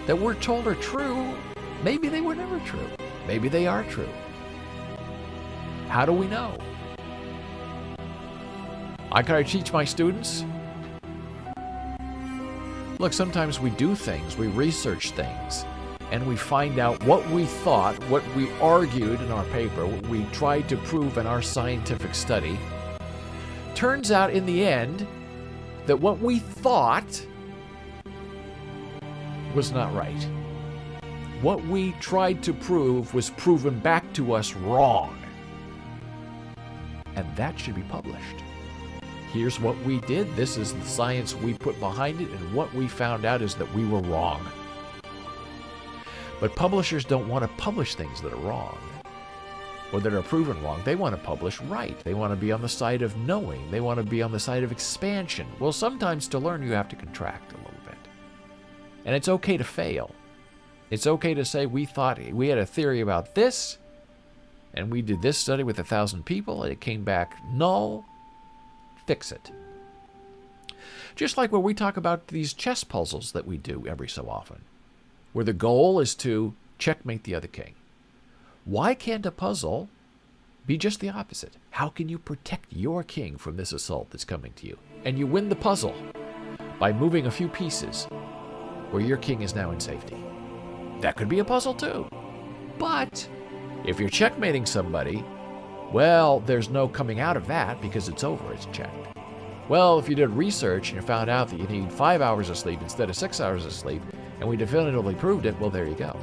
that we're told are true, maybe they were never true. Maybe they are true. How do we know? I teach my students. Look, sometimes we do things, we research things, and we find out what we thought, what we argued in our paper, what we tried to prove in our scientific study. Turns out in the end that what we thought was not right. What we tried to prove was proven back to us wrong. And that should be published. Here's what we did. This is the science we put behind it, and what we found out is that we were wrong. But publishers don't want to publish things that are wrong or that are proven wrong. They want to publish right. They want to be on the side of knowing. They want to be on the side of expansion. Well, sometimes to learn you have to contract a little bit. And it's okay to fail. It's okay to say we thought we had a theory about this, and we did this study with 1,000 people, and it came back null. Fix it. Just like when we talk about these chess puzzles that we do every so often, where the goal is to checkmate the other king. Why can't a puzzle be just the opposite? How can you protect your king from this assault that's coming to you? And you win the puzzle by moving a few pieces where your king is now in safety. That could be a puzzle too. But if you're checkmating somebody, well, there's no coming out of that because it's over, it's checked. Well, if you did research and you found out that you need 5 hours of sleep instead of 6 hours of sleep, and we definitively proved it, well, there you go.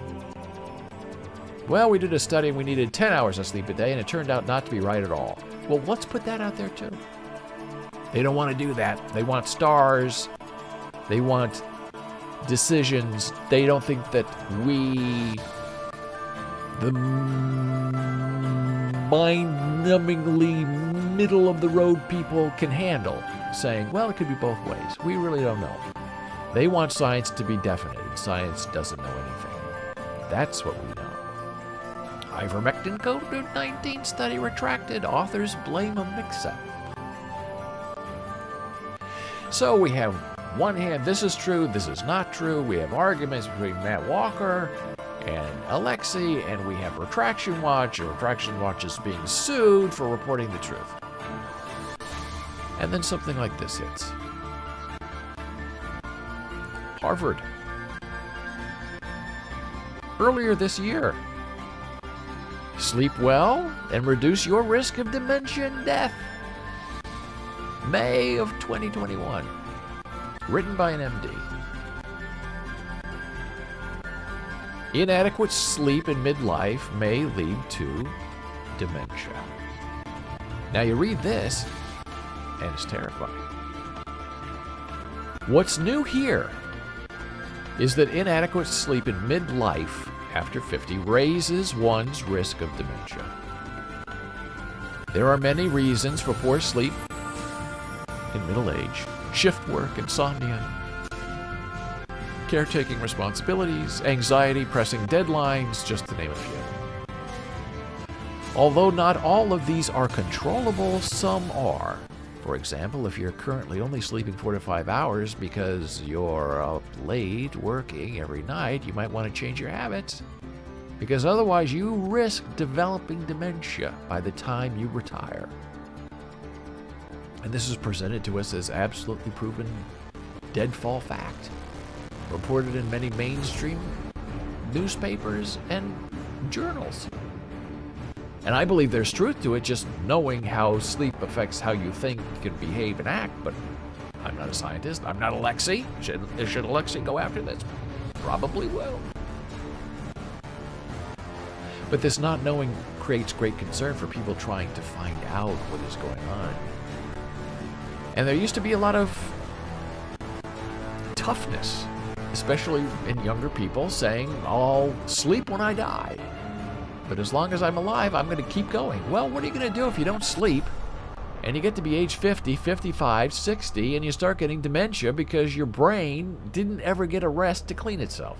Well, we did a study and we needed 10 hours of sleep a day, and it turned out not to be right at all. Well, let's put that out there too. They don't want to do that. They want stars. They want decisions. They don't think that we, the mind-numbingly middle-of-the-road people, can handle saying, well, it could be both ways. We really don't know. They want science to be definite, and science doesn't know anything. That's what we know. Ivermectin COVID-19 study retracted. Authors blame a mix-up. So we have one hand, this is true, this is not true. We have arguments between Matt Walker and Alexey, and we have Retraction Watch, and Retraction Watch is being sued for reporting the truth. And then something like this hits. Harvard. Earlier this year. Sleep well and reduce your risk of dementia and death. May of 2021. Written by an MD. Inadequate sleep in midlife may lead to dementia. Now you read this, and it's terrifying. What's new here is that inadequate sleep in midlife after 50 raises one's risk of dementia. There are many reasons for poor sleep in middle age. Shift work, insomnia, caretaking responsibilities, anxiety, pressing deadlines, just to name a few. Although not all of these are controllable, some are. For example, if you're currently only sleeping 4 to 5 hours because you're up late working every night, you might want to change your habits, because otherwise you risk developing dementia by the time you retire. And this is presented to us as absolutely proven deadfall fact, reported in many mainstream newspapers and journals. And I believe there's truth to it, just knowing how sleep affects how you think, can behave, and act. But I'm not a scientist. I'm not Alexey. Should Alexey go after this? Probably will. But this not knowing creates great concern for people trying to find out what is going on. And there used to be a lot of toughness, especially in younger people, saying, I'll sleep when I die. But as long as I'm alive, I'm going to keep going. Well, what are you going to do if you don't sleep and you get to be age 50, 55, 60, and you start getting dementia because your brain didn't ever get a rest to clean itself?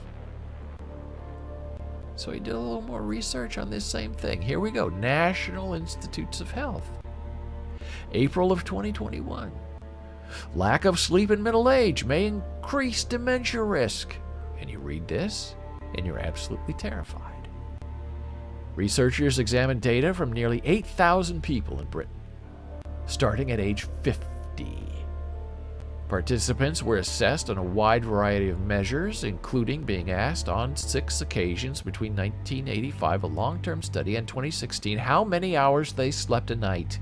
So he did a little more research on this same thing. Here we go. National Institutes of Health. April of 2021. Lack of sleep in middle age may increase dementia risk. And you read this, and you're absolutely terrified. Researchers examined data from nearly 8,000 people in Britain, starting at age 50. Participants were assessed on a wide variety of measures, including being asked on 6 occasions between 1985, a long-term study, and 2016, how many hours they slept a night.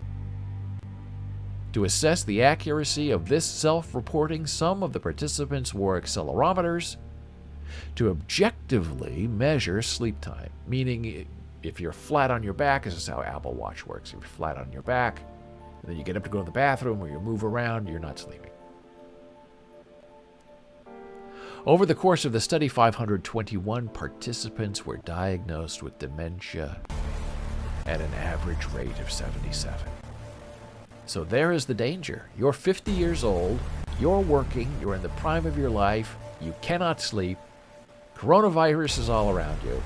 To assess the accuracy of this self-reporting, some of the participants wore accelerometers to objectively measure sleep time, meaning if you're flat on your back, this is how Apple Watch works. If you're flat on your back, and then you get up to go to the bathroom or you move around, you're not sleeping. Over the course of the study, 521 participants were diagnosed with dementia at an average rate of 77. So there is the danger. You're 50 years old, you're working, you're in the prime of your life, you cannot sleep, coronavirus is all around you.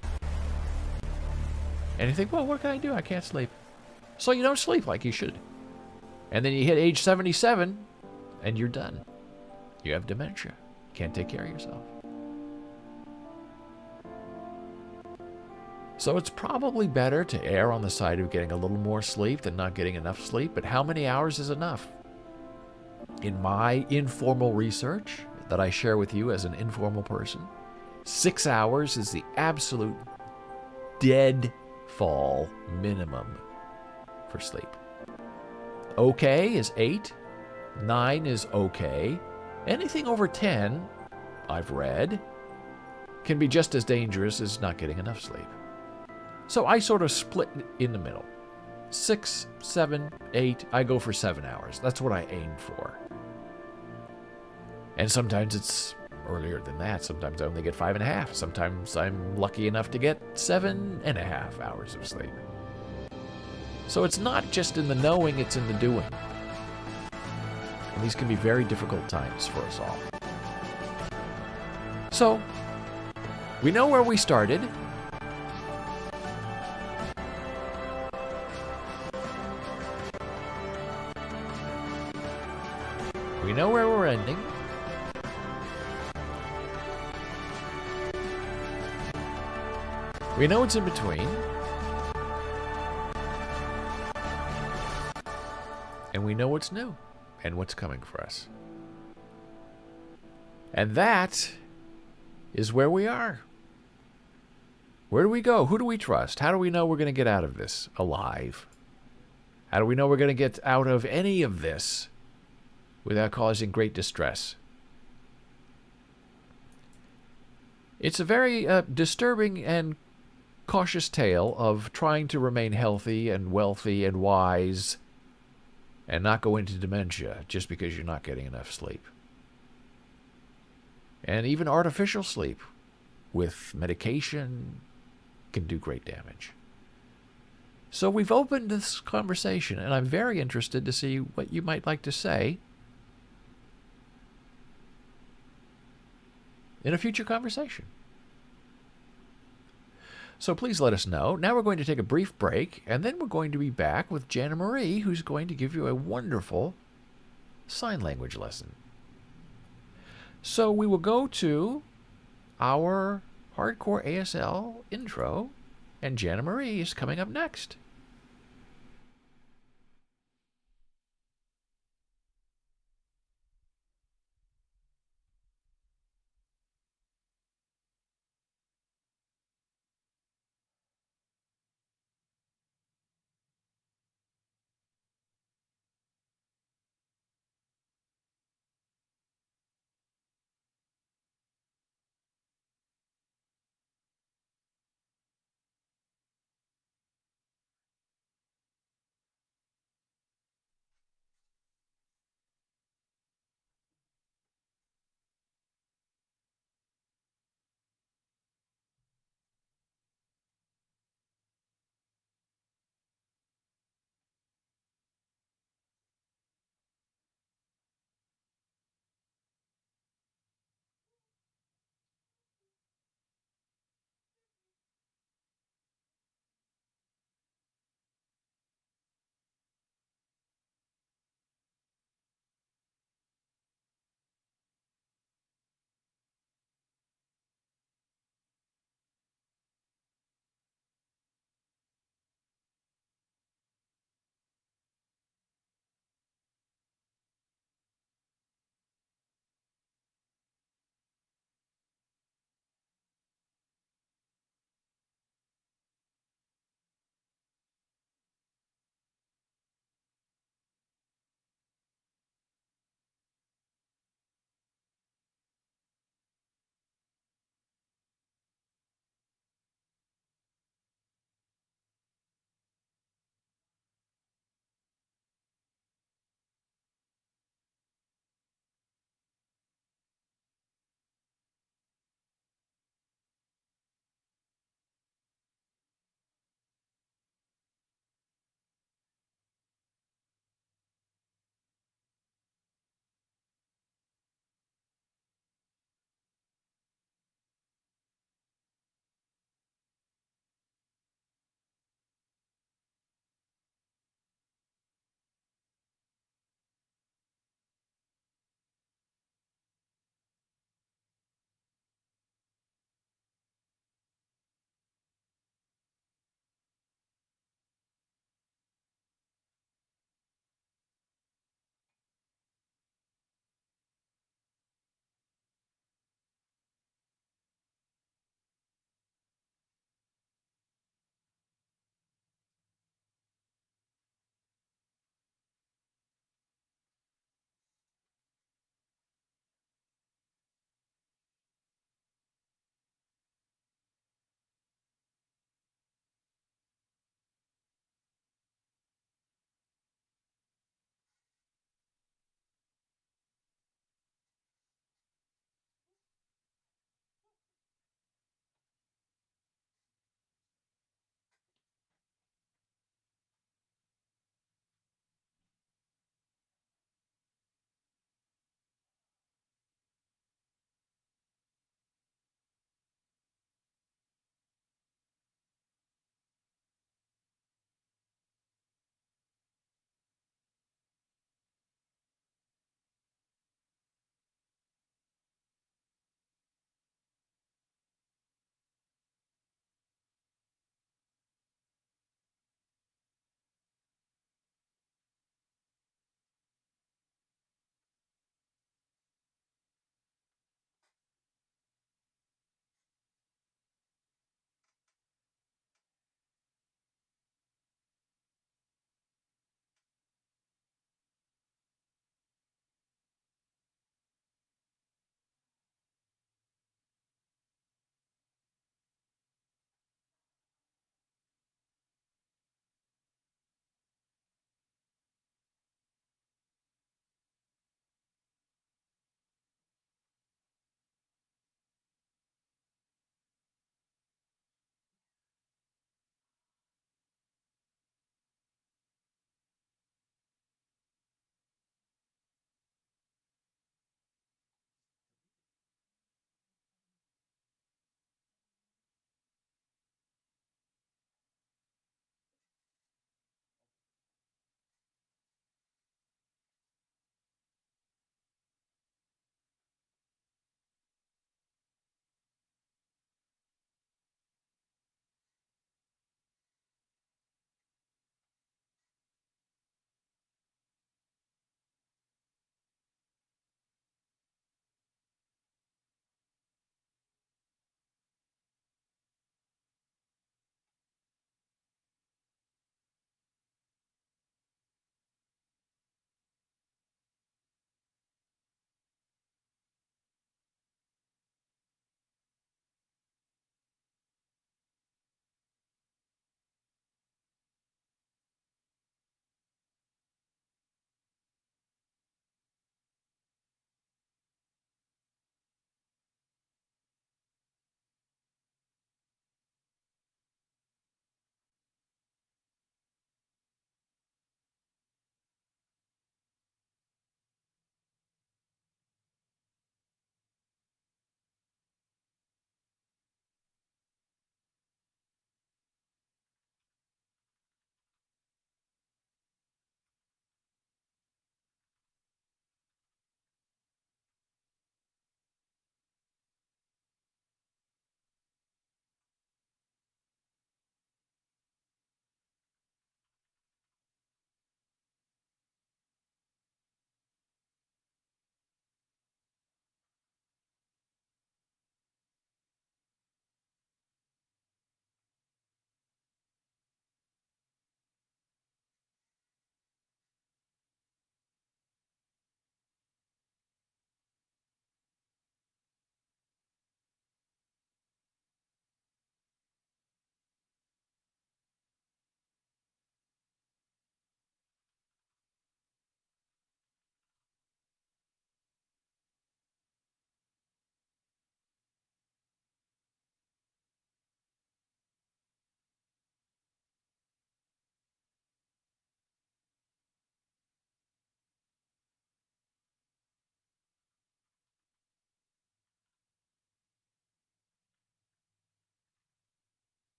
And you think, well, what can I do? I can't sleep. So you don't sleep like you should. And then you hit age 77, and you're done. You have dementia. Can't take care of yourself. So it's probably better to err on the side of getting a little more sleep than not getting enough sleep. But how many hours is enough? In my informal research that I share with you as an informal person, 6 hours is the absolute deadfall minimum for sleep. Okay is 8. 9 is okay. Anything over 10, I've read, can be just as dangerous as not getting enough sleep. So I sort of split in the middle. 6, 7, 8, I go for 7 hours. That's what I aim for. And sometimes it's earlier than that. Sometimes I only get 5.5. Sometimes I'm lucky enough to get 7.5 hours of sleep. So it's not just in the knowing, it's in the doing. And these can be very difficult times for us all. So, we know where we started. We know where we're ending. We know what's in between. And we know what's new and what's coming for us. And that is where we are. Where do we go? Who do we trust? How do we know we're going to get out of this alive? How do we know we're going to get out of any of this without causing great distress? It's a very disturbing and cautious tale of trying to remain healthy and wealthy and wise and not go into dementia just because you're not getting enough sleep. And even artificial sleep with medication can do great damage. So we've opened this conversation, and I'm very interested to see what you might like to say in a future conversation. So please let us know. Now we're going to take a brief break, and then we're going to be back with Janna Marie, who's going to give you a wonderful sign language lesson. So we will go to our Hardcore ASL intro, and Janna Marie is coming up next.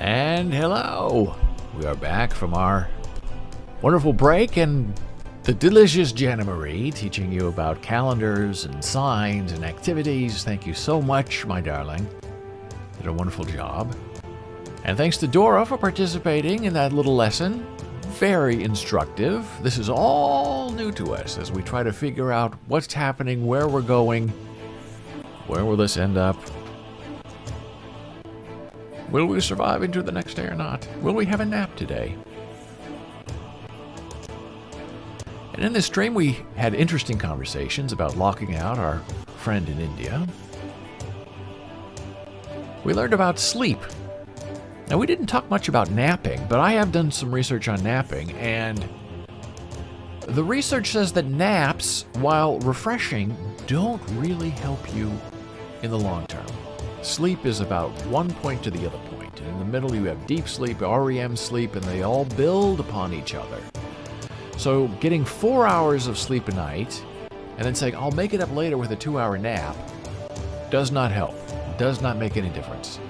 And hello! We are back from our wonderful break, and the delicious Janna Marie teaching you about calendars and signs and activities. Thank you so much, my darling. Did a wonderful job. And thanks to Dora for participating in that little lesson. Very instructive. This is all new to us as we try to figure out what's happening, where we're going, where will this end up. Will we survive into the next day or not? Will we have a nap today? And in this stream, we had interesting conversations about locking out our friend in India. We learned about sleep. Now, we didn't talk much about napping, but I have done some research on napping, and the research says that naps, while refreshing, don't really help you in the long term. Sleep is about one point to the other point. And in the middle, you have deep sleep, REM sleep, and they all build upon each other. So getting 4 hours of sleep a night and then saying, I'll make it up later with a 2-hour nap, does not help, does not make any difference.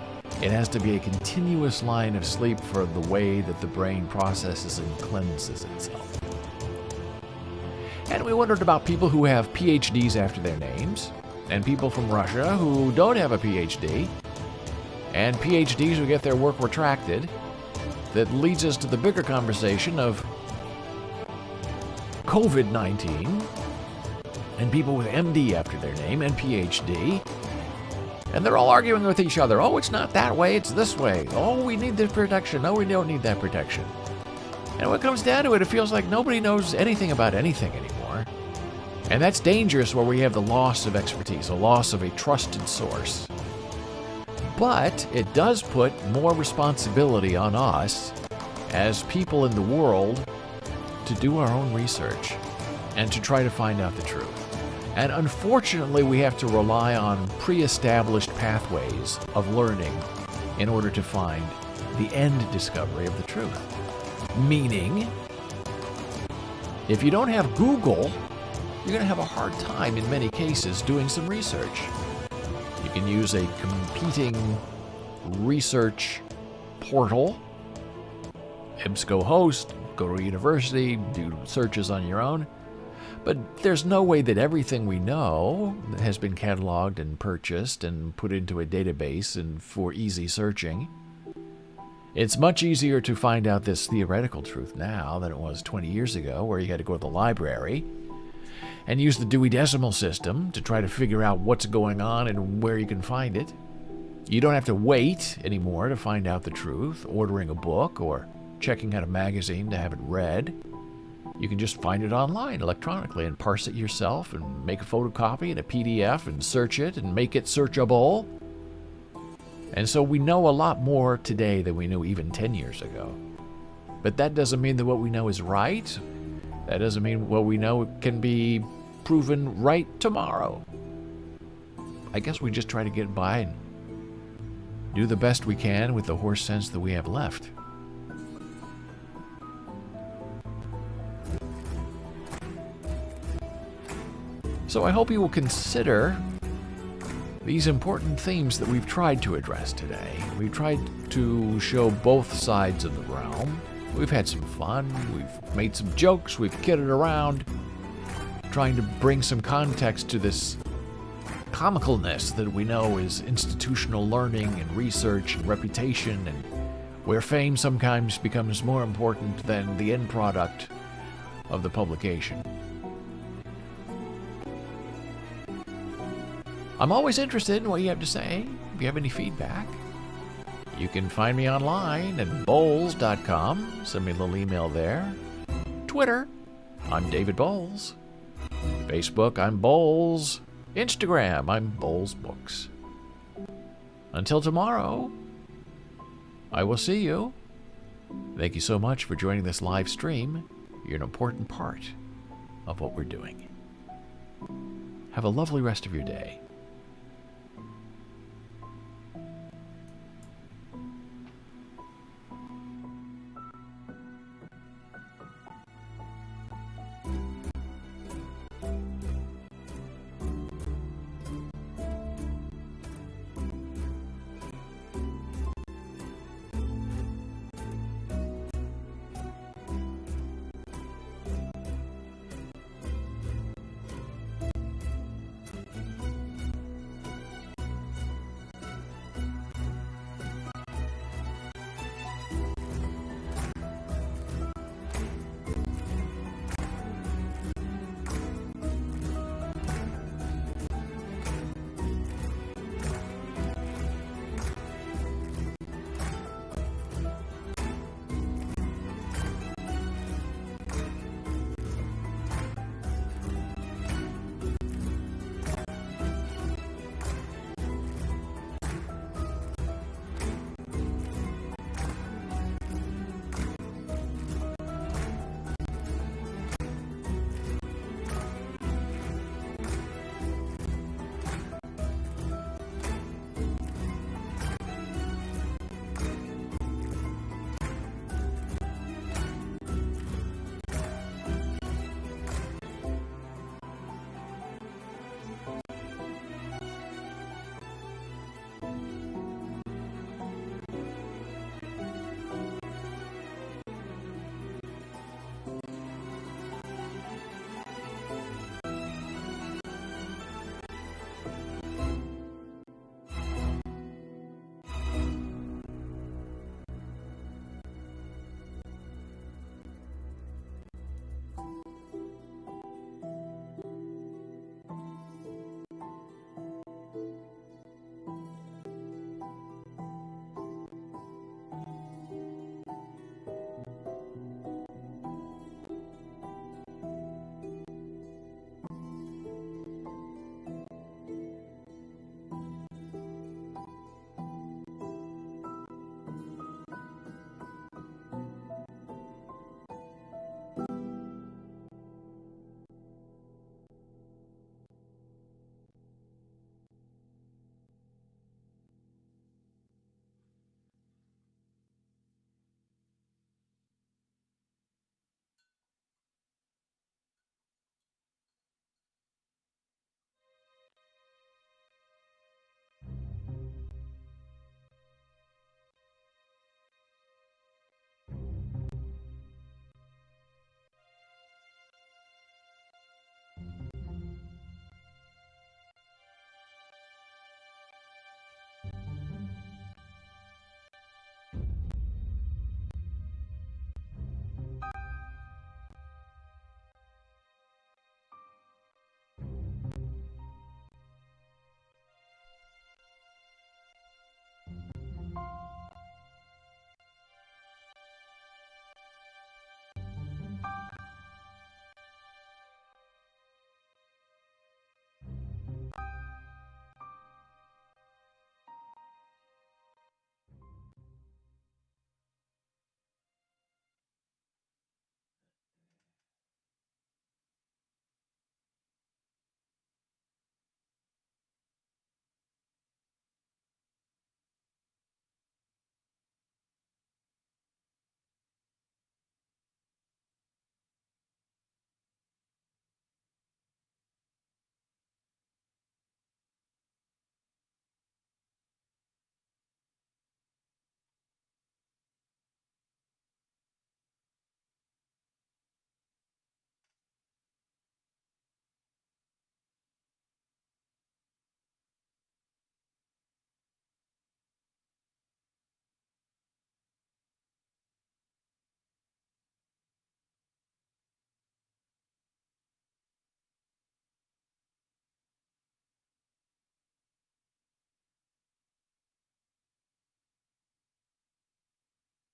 It has to be a continuous line of sleep for the way that the brain processes and cleanses itself. And we wondered about people who have PhDs after their names, and people from Russia who don't have a PhD, and PhDs who get their work retracted. That leads us to the bigger conversation of COVID-19, and people with MD after their name and PhD, and they're all arguing with each other. Oh, it's not that way, it's this way. Oh, we need this protection. No, we don't need that protection. And when it comes down to it, it feels like nobody knows anything about anything anymore. And that's dangerous where we have the loss of expertise, a loss of a trusted source. But it does put more responsibility on us as people in the world to do our own research and to try to find out the truth. And unfortunately, we have to rely on pre-established pathways of learning in order to find the end discovery of the truth. Meaning, if you don't have Google, you're going to have a hard time in many cases doing some research. You can use a competing research portal, EBSCOhost, go to a university, do searches on your own. But there's no way that everything we know has been cataloged and purchased and put into a database and for easy searching. It's much easier to find out this theoretical truth now than it was 20 years ago, where you had to go to the library and use the Dewey Decimal System to try to figure out what's going on and where you can find it. You don't have to wait anymore to find out the truth, ordering a book or checking out a magazine to have it read. You can just find it online electronically and parse it yourself and make a photocopy and a PDF and search it and make it searchable. And so we know a lot more today than we knew even 10 years ago. But that doesn't mean that what we know is right. That doesn't mean what we know can be proven right tomorrow. I guess we just try to get by and do the best we can with the horse sense that we have left. So I hope you will consider these important themes that we've tried to address today. We've tried to show both sides of the realm. We've had some fun, we've made some jokes, we've kidded around, trying to bring some context to this comicalness that we know is institutional learning and research and reputation, and where fame sometimes becomes more important than the end product of the publication. I'm always interested in what you have to say. If you have any feedback, you can find me online at boles.com. Send me a little email there. Twitter, I'm David Boles. Facebook, I'm Boles. Instagram, I'm Boles Books. Until tomorrow, I will see you. Thank you so much for joining this live stream. You're an important part of what we're doing. Have a lovely rest of your day.